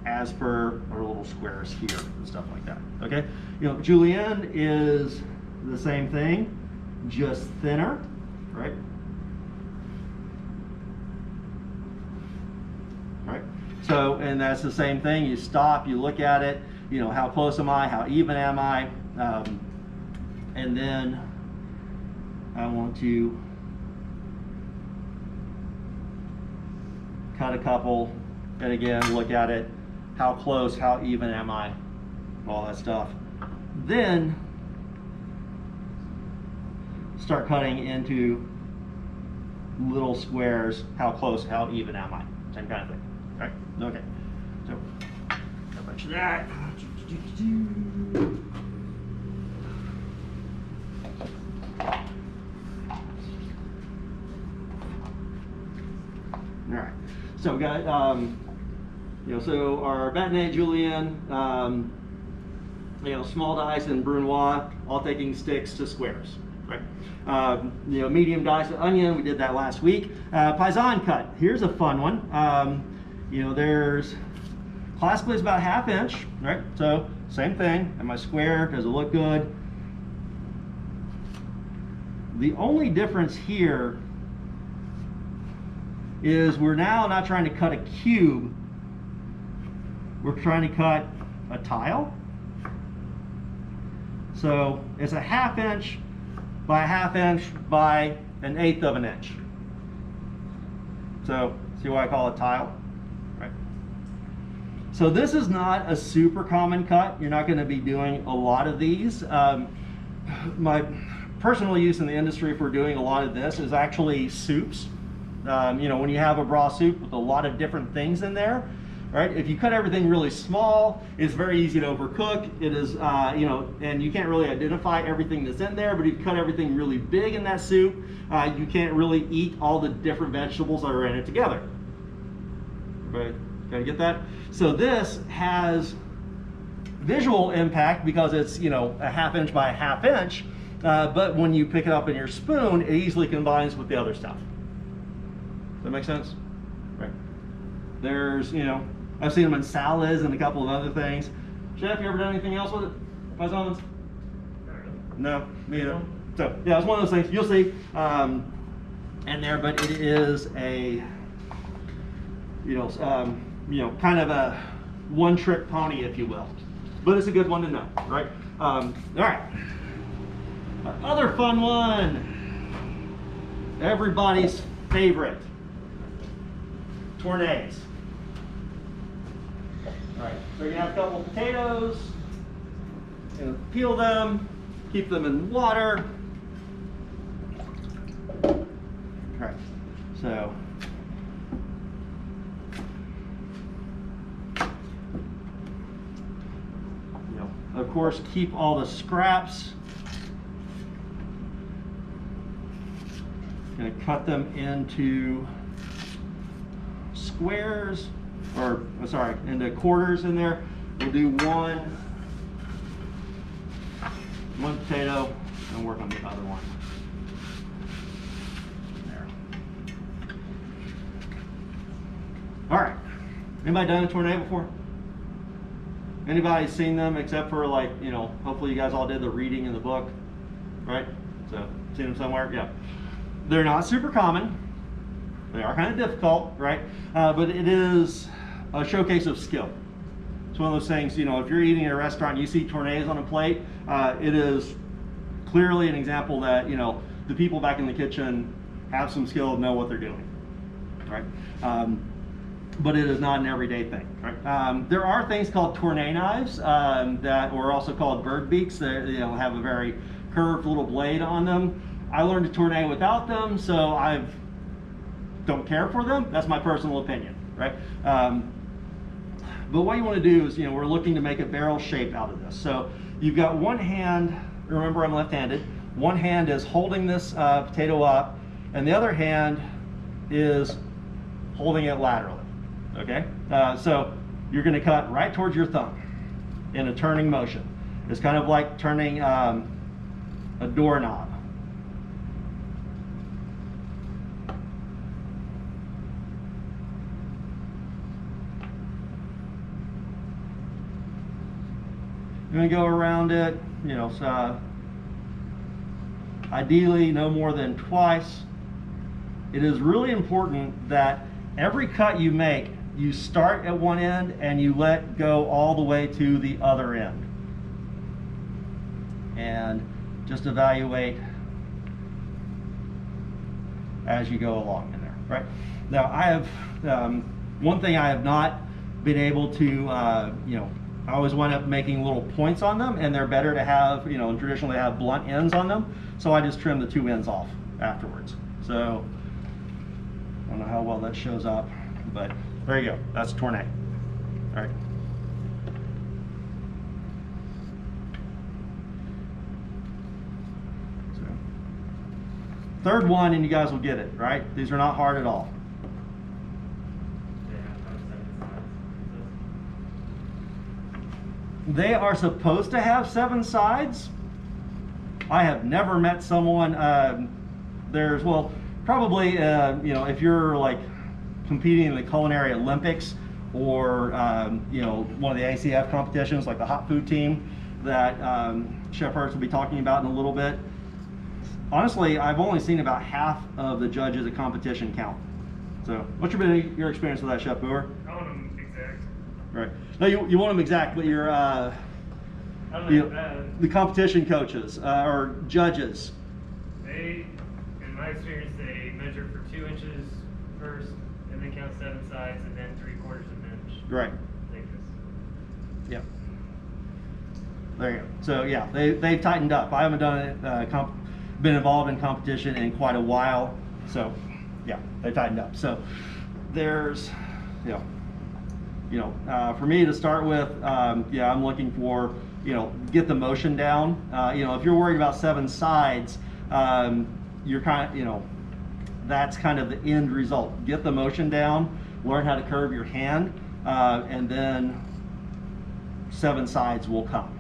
as per our little squares here and stuff like that. Okay, you know, julienne is the same thing, just thinner, right? Right. So, and that's the same thing. You stop, you look at it. You know, how close am I? How even am I? And then I want to cut a couple, and again, look at it. How close, how even am I? All that stuff. Then start cutting into little squares. How close, how even am I? Same kind of thing, right? Okay. So, a bunch of that. All right. So we got, you know, so our bâtonnet, julienne, you know, small dice and brunoise, all taking sticks to squares. right? You know, medium diced onion, we did that last week. Paisan cut, here's a fun one. You know, there's, classically it's about 1/2 inch, right? So same thing, am I square, does it look good? The only difference here is we're now not trying to cut a cube, we're trying to cut a tile. So it's a 1/2 inch by 1/2 inch by 1/8 of an inch. So see why I call it tile, right? So this is not a super common cut. You're not going to be doing a lot of these. My personal use in the industry for doing a lot of this is actually soups. You know, when you have a broth soup with a lot of different things in there, right? If you cut everything really small, it's very easy to overcook. It is, you know, and you can't really identify everything that's in there, but if you cut everything really big in that soup, you can't really eat all the different vegetables that are in it together. Right? Gotta get that? So this has visual impact because it's, you know, a 1/2 inch by 1/2 inch, but when you pick it up in your spoon, it easily combines with the other stuff. Does that make sense? Right. There's, you know, I've seen them in salads and a couple of other things. Chef, you ever done anything else with it? Paisans? No, me either. So yeah, it's one of those things you'll see in there, but it is a, you know, kind of a one-trick pony, if you will. But it's a good one to know, right? All right. Another fun one. Everybody's favorite. Tournaise. All right, so you're gonna have a couple of potatoes, peel them, keep them in water. All right, so of course keep all the scraps. Gonna cut them into squares, or sorry, into quarters in there. We'll do one potato and work on the other one. There. All right. Anybody done a tornado before? Anybody seen them except for, like, you know, hopefully you guys all did the reading in the book, right? So seen them somewhere? Yeah. They're not super common. They are kind of difficult, right? But it is a showcase of skill. It's one of those things, you know, if you're eating at a restaurant and you see tornadoes on a plate, it is clearly an example that, you know, the people back in the kitchen have some skill and know what they're doing, right? But it is not an everyday thing, right? There are things called tournay knives that are also called bird beaks. They, you know, have a very curved little blade on them. I learned to tournay without them, so I don't care for them. That's my personal opinion, right? But what you want to do is, you know, we're looking to make a barrel shape out of this. So you've got one hand, remember I'm left-handed, one hand is holding this potato up, and the other hand is holding it laterally, okay? So you're going to cut right towards your thumb in a turning motion. It's kind of like turning a doorknob. You're going to go around it, you know, so ideally no more than twice. It is really important that every cut you make, you start at one end and you let go all the way to the other end. And just evaluate as you go along in there, right? Now I have, one thing I have not been able to, you know, I always wind up making little points on them, and they're better to have, you know, traditionally have blunt ends on them. So I just trim the two ends off afterwards. So I don't know how well that shows up, but there you go. That's tournay. All right. So, third one, and you guys will get it, right? These are not hard at all. They are supposed to have 7 sides. I have never met someone, there's, well, probably, you know, if you're like competing in the culinary Olympics or, you know, one of the ACF competitions like the hot food team that Chef Hertz will be talking about in a little bit. Honestly, I've only seen about half of the judges at competition count. So, what's your experience with that, Chef Boer? I want them exact. Right. No, you want them exact, but you're the competition coaches or judges. They, in my experience, they measure for 2 inches first, and then count 7 sides, and then 3/4 of an inch. Right. Thickness. Yep. There you go. So yeah, they've tightened up. I haven't done it, been involved in competition in quite a while. So yeah, they tightened up. So there's, you know, for me to start with, yeah, I'm looking for, you know, get the motion down. You know, if you're worried about 7 sides, you're kind of, you know, that's kind of the end result. Get the motion down, learn how to curve your hand, and then 7 sides will come.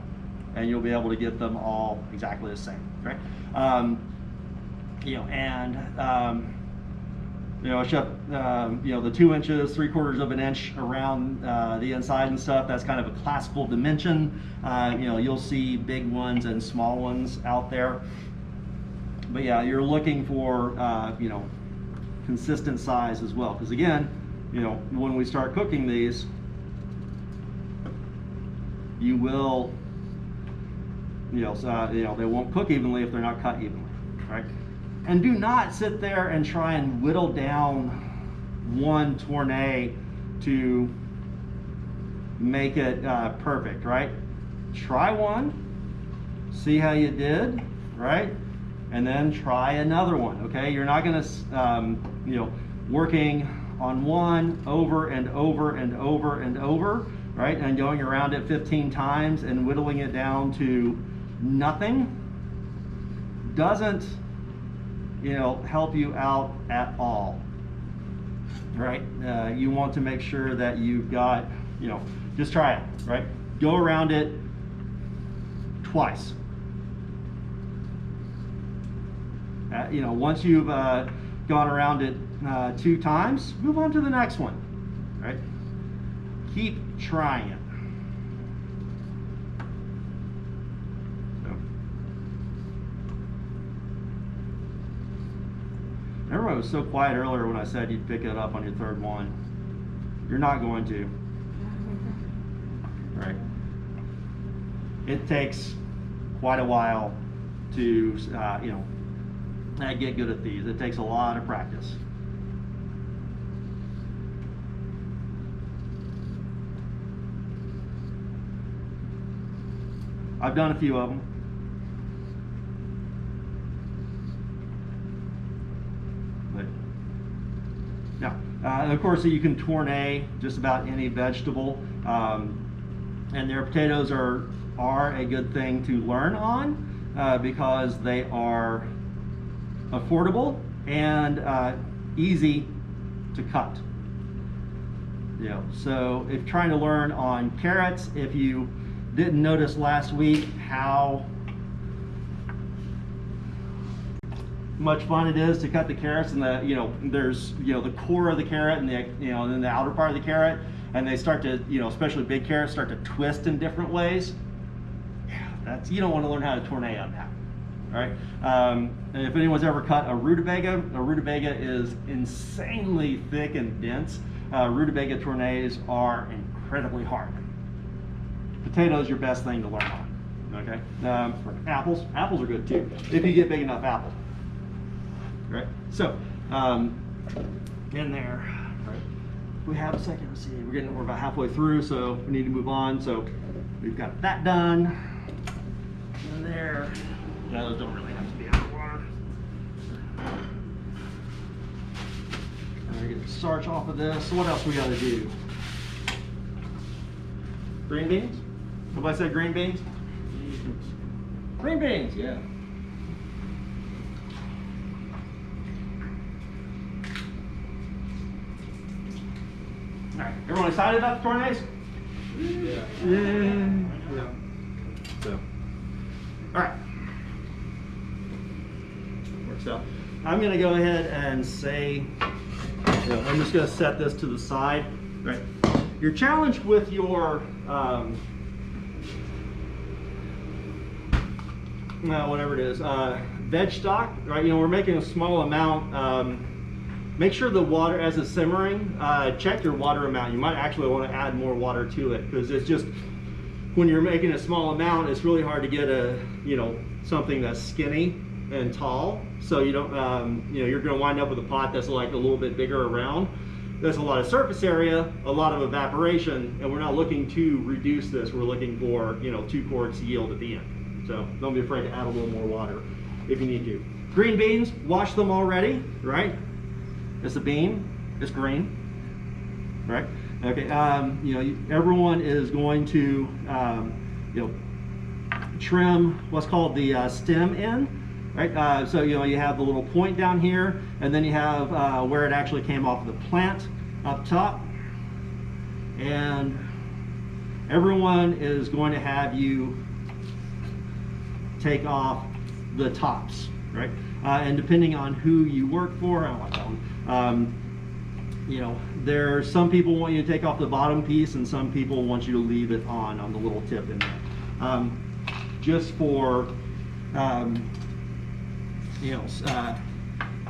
And you'll be able to get them all exactly the same, right? You know, and you know, Chef, you know, the 2 inches, 3/4 of an inch around the inside and stuff. That's kind of a classical dimension. You know, you'll see big ones and small ones out there. But yeah, you're looking for you know, consistent size as well. Because again, you know, when we start cooking these, you will. You know, they won't cook evenly if they're not cut evenly, right? And do not sit there and try and whittle down one tournée to make it perfect, right? Try one, see how you did, right? And then try another one, okay? You're not gonna, you know, working on one over and over and over and over, right? And going around it 15 times and whittling it down to nothing doesn't, you know, help you out at all, right? You want to make sure that you've got, you know, just try it, right? Go around it twice. You know, once you've gone around it 2 times, move on to the next one, right? Keep trying it. Everyone was so quiet earlier when I said you'd pick it up on your 3rd one. You're not going to. Right? It takes quite a while to, you know, get good at these. It takes a lot of practice. I've done a few of them. Now, of course, you can tournée just about any vegetable, and their potatoes are a good thing to learn on because they are affordable and easy to cut. You know, so if trying to learn on carrots, if you didn't notice last week how much fun it is to cut the carrots, and the, you know, there's, you know, the core of the carrot and the, you know, and then the outer part of the carrot, and they start to, you know, especially big carrots start to twist in different ways. Yeah, that's, you don't want to learn how to tournée on that, right? And if anyone's ever cut a rutabaga is insanely thick and dense. Rutabaga tournés are incredibly hard. Potatoes, your best thing to learn on. Okay. For apples are good too if you get big enough apples. Right. So, in there. Right. We have a second. Let's see. We're about halfway through, so we need to move on. So we've got that done. In there. No, those don't really have to be out of water. Get the starch off of this. So what else we got to do? Green beans? Have I said green beans? Green beans, yeah. All right, everyone excited about the tournays? Yeah. So, all right. So I'm going to go ahead and say, I'm just going to set this to the side. Right. Your challenge with your whatever it is, veg stock, right? We're making a small amount. Make sure the water, as it's simmering, check your water amount. You might actually want to add more water to it, because it's just, when you're making a small amount, it's really hard to get something that's skinny and tall. So you don't, you're going to wind up with a pot that's like a little bit bigger around. There's a lot of surface area, a lot of evaporation, and we're not looking to reduce this. We're looking for 2 quarts yield at the end. So don't be afraid to add a little more water if you need to. Green beans, wash them already, right? It's a bean, it's green, right? Okay, everyone is going to, trim what's called the stem end, right? So, you have the little point down here, and then you have where it actually came off of the plant up top. And everyone is going to have you take off the tops, right? And depending on who you work for, I don't like that one. There's some people want you to take off the bottom piece, and some people want you to leave it on the little tip in there. Just for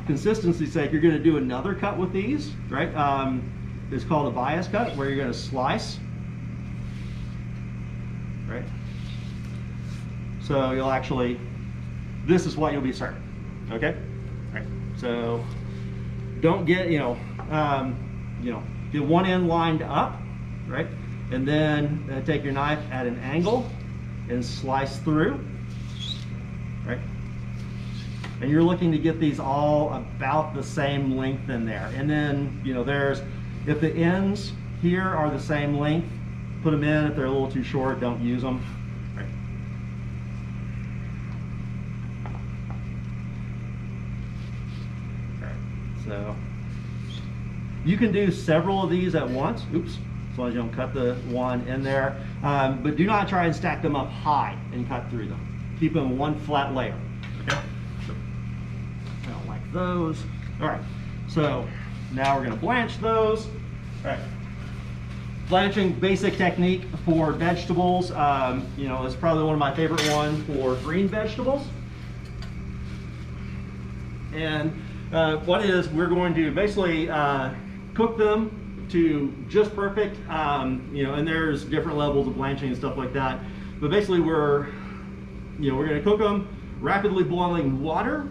consistency's sake, you're going to do another cut with these, right? It's called a bias cut, where you're going to slice, right? So you'll actually, this is what you'll be serving, okay? Right. So don't get, get one end lined up, right? And then take your knife at an angle and slice through, right? And you're looking to get these all about the same length in there. And then, if the ends here are the same length, put them in. If they're a little too short, don't use them. Right. So you can do several of these at once. Oops, as long as you don't cut the one in there. But do not try and stack them up high and cut through them. Keep them one flat layer. Okay. So, I don't like those. All right. So now we're going to blanch those. All right. Blanching, basic technique for vegetables. It's probably one of my favorite ones for green vegetables. And what it is, we're going to basically cook them to just perfect, and there's different levels of blanching and stuff like that. But basically we're going to cook them rapidly boiling water.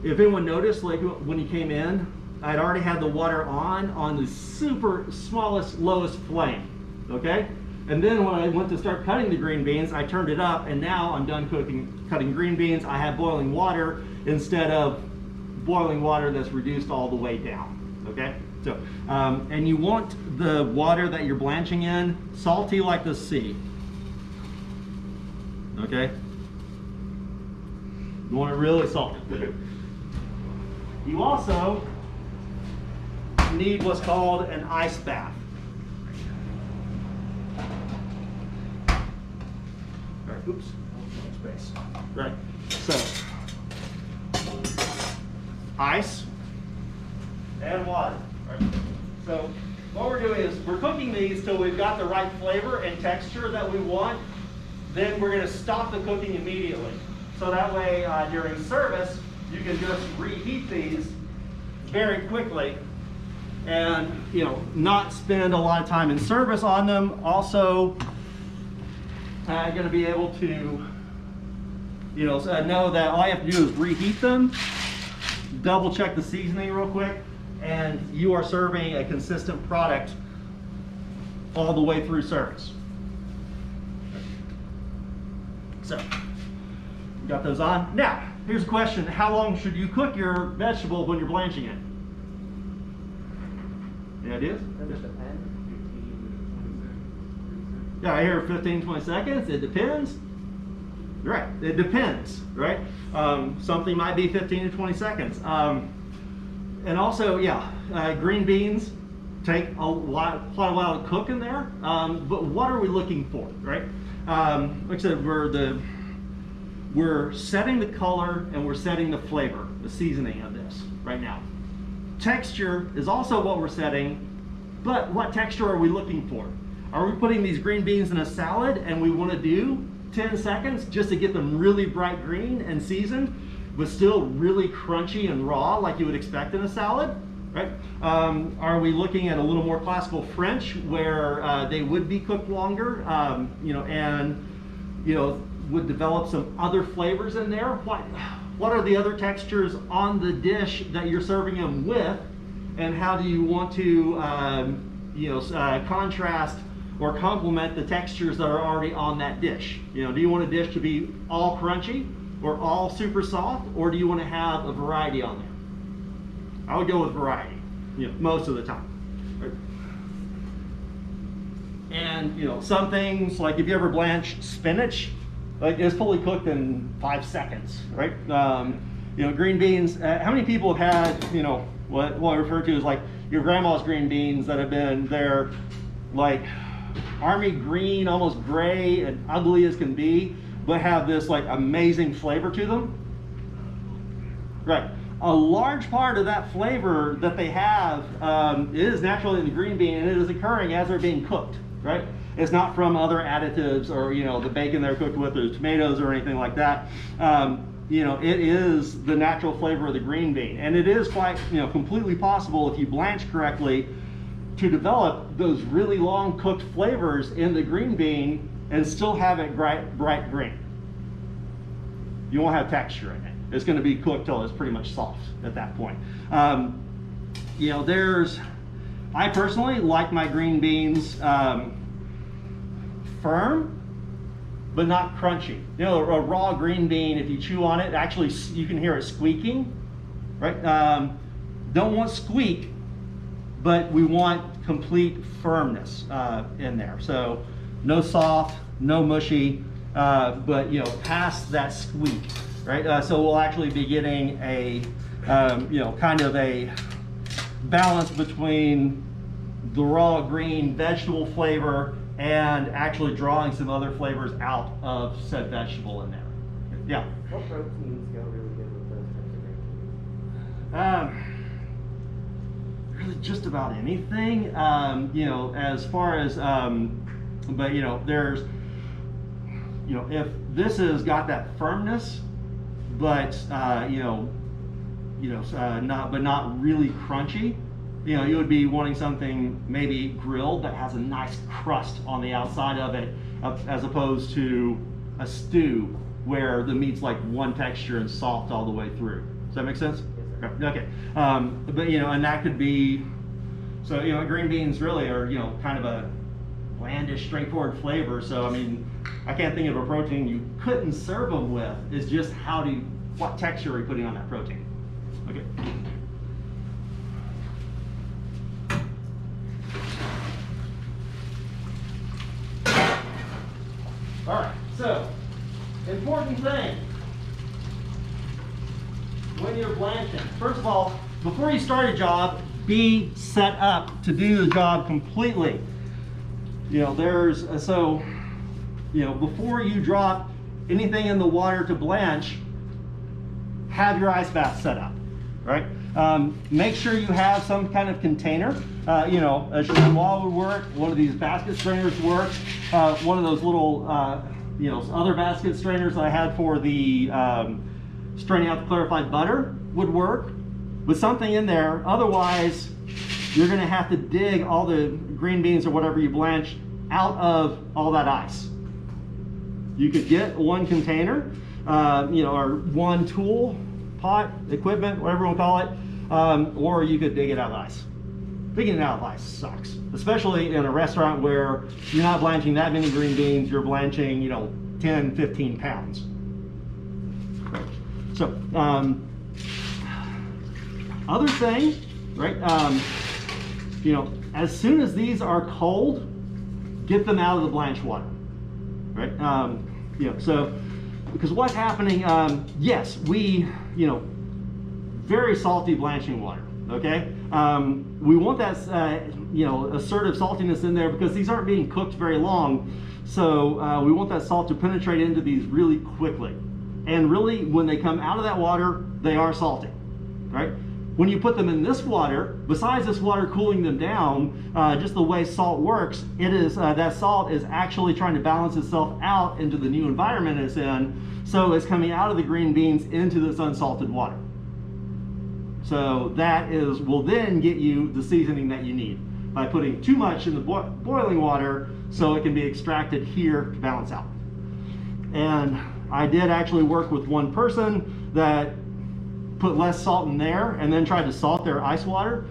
If anyone noticed, like when you came in, I'd already had the water on the super smallest, lowest flame, okay? And then when I went to start cutting the green beans, I turned it up, and now I'm done cutting green beans. I have boiling water instead of boiling water that's reduced all the way down, okay? So, and you want the water that you're blanching in salty like the sea, okay? You want it really salty. You also need what's called an ice bath. All right, oops, space. Right, so ice and water. Right. So what we're doing is we're cooking these till we've got the right flavor and texture that we want. Then we're going to stop the cooking immediately. So that way during service, you can just reheat these very quickly and not spend a lot of time in service on them. Also, going to be able to know that all you have to do is reheat them, double check the seasoning real quick, and you are serving a consistent product all the way through service. So, got those on. Now, here's a question. How long should you cook your vegetable when you're blanching it? Any ideas? Yeah, I hear 15, 20 seconds. It depends. Right, it depends, right? Something might be 15 to 20 seconds. And also, green beans take quite a while to cook in there. But what are we looking for, right? Like I said, we're setting the color and we're setting the flavor, the seasoning of this right now. Texture is also what we're setting, but what texture are we looking for? Are we putting these green beans in a salad and we want to do 10 seconds just to get them really bright green and seasoned, but still really crunchy and raw like you would expect in a salad, right? Are we looking at a little more classical French where they would be cooked longer, and would develop some other flavors in there? What are the other textures on the dish that you're serving them with, and how do you want to contrast or complement the textures that are already on that dish? Do you want a dish to be all crunchy or all super soft, or do you want to have a variety on there? I would go with variety, most of the time. Right? And some things, like if you ever blanch spinach, like it's fully cooked in 5 seconds, right? Green beans. How many people have had what I refer to as like your grandma's green beans that have been there, like army green, almost gray and ugly as can be, but have this like amazing flavor to them? Right. A large part of that flavor that they have is naturally in the green bean, and it is occurring as they're being cooked, right? It's not from other additives or the bacon they're cooked with or tomatoes or anything like that. It is the natural flavor of the green bean, and it is quite completely possible if you blanch correctly to develop those really long cooked flavors in the green bean and still have it bright green. You won't have texture in it. It's going to be cooked till it's pretty much soft at that point. I personally like my green beans firm, but not crunchy. A raw green bean, if you chew on it, actually you can hear it squeaking, right? Don't want squeak, but we want complete firmness in there. So no soft, no mushy, but past that squeak, right? So we'll actually be getting a kind of a balance between the raw green vegetable flavor and actually drawing some other flavors out of said vegetable in there. Yeah. What proteins go really good with those types of green beans? Really just about anything. As far as, there's, if this has got that firmness, but not really crunchy. You would be wanting something maybe grilled that has a nice crust on the outside of it, as opposed to a stew where the meat's like one texture and soft all the way through. Does that make sense? Yes, sir. Okay. And that could be, so green beans really are kind of a blandish, straightforward flavor. So I can't think of a protein you couldn't serve them with. It's just what texture are you putting on that protein? Okay. All right, so important thing when you're blanching. First of all, before you start a job, be set up to do the job completely. Before you drop anything in the water to blanch, have your ice bath set up, right? Make sure you have some kind of container. A wall would work. One of these basket strainers works. One of those little, other basket strainers I had for the straining out the clarified butter would work, with something in there. Otherwise, you're going to have to dig all the green beans or whatever you blanch out of all that ice. You could get one container, or one tool, pot, equipment, whatever you want to call it, or you could dig it out of ice. Digging it out of ice sucks, especially in a restaurant where you're not blanching that many green beans, you're blanching, 10, 15 pounds. So, other thing, right, as soon as these are cold, get them out of the blanch water, right? So, because what's happening, yes, we, very salty blanching water, okay? We want that, assertive saltiness in there because these aren't being cooked very long. So we want that salt to penetrate into these really quickly. and really when they come out of that water, they are salty, right? When you put them in this water, besides this water cooling them down, just the way salt works, it is that salt is actually trying to balance itself out into the new environment it's in, so it's coming out of the green beans into this unsalted water. So that will then get you the seasoning that you need by putting too much in the boiling water so it can be extracted here to balance out. And I did actually work with one person that put less salt in there and then tried to salt their ice water.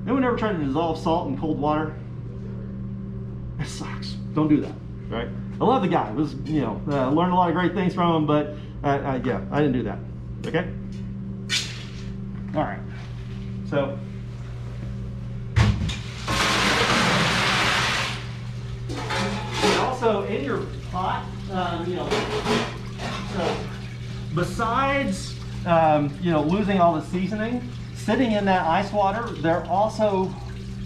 Anyone ever tried to dissolve salt in cold water? It sucks. Don't do that, right? I love the guy. It was, learned a lot of great things from him, but yeah, I didn't do that. Okay. All right. So. And also in your pot, so besides losing all the seasoning, sitting in that ice water, they're also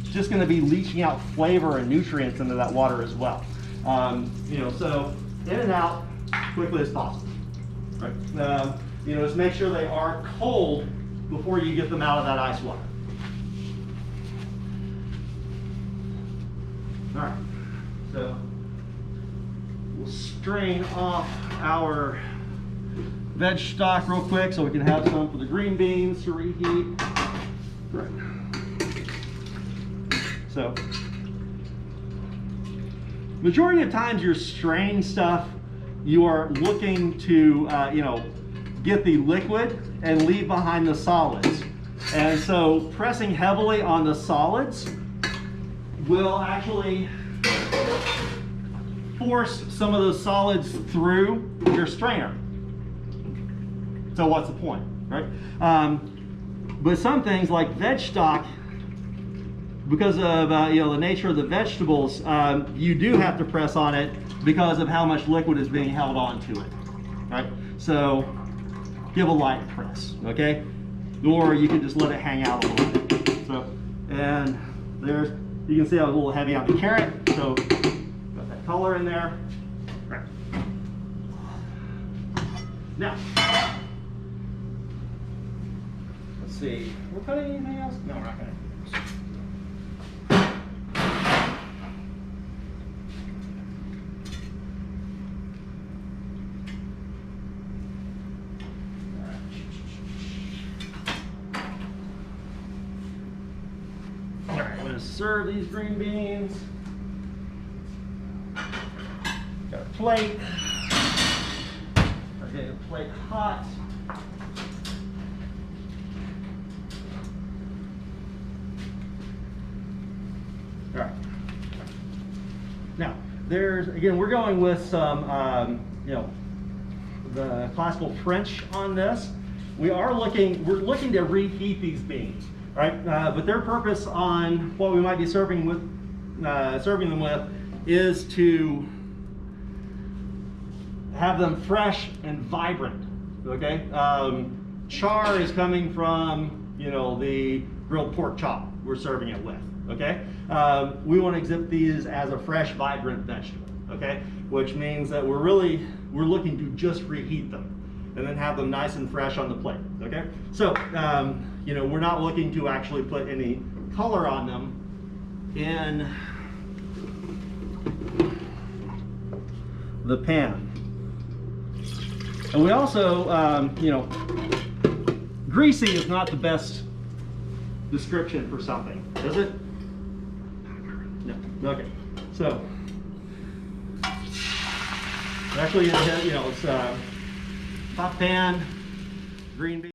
just going to be leaching out flavor and nutrients into that water as well. So in and out quickly as possible. Right? Just make sure they are cold before you get them out of that ice water. All right. So we'll strain off our veg stock real quick so we can have some for the green beans to reheat. Right. So, majority of times you're straining stuff, you are looking to, get the liquid and leave behind the solids. And so pressing heavily on the solids will actually force some of those solids through your strainer. So what's the point, right? But some things like veg stock, because of the nature of the vegetables, you do have to press on it because of how much liquid is being held onto it, right? So give a light press, okay? Or you can just let it hang out a little bit. So, and you can see I was a little heavy on the carrot, so got that color in there. Right. Now, let's see, we're cutting anything else? No, we're not cutting anything else. Serve these green beans. Got a plate. Okay, a plate hot. All right. Now, we're going with some, the classical French on this. We're looking to reheat these beans. Right, but their purpose on what we might be serving them with is to have them fresh and vibrant. Okay, char is coming from the grilled pork chop we're serving it with. Okay, we want to exhibit these as a fresh, vibrant vegetable. Okay, which means that we're looking to just reheat them and then have them nice and fresh on the plate. Okay, so we're not looking to actually put any color on them in the pan. And we also, greasy is not the best description for something, is it? No. Okay. So actually, it's top pan, green beans.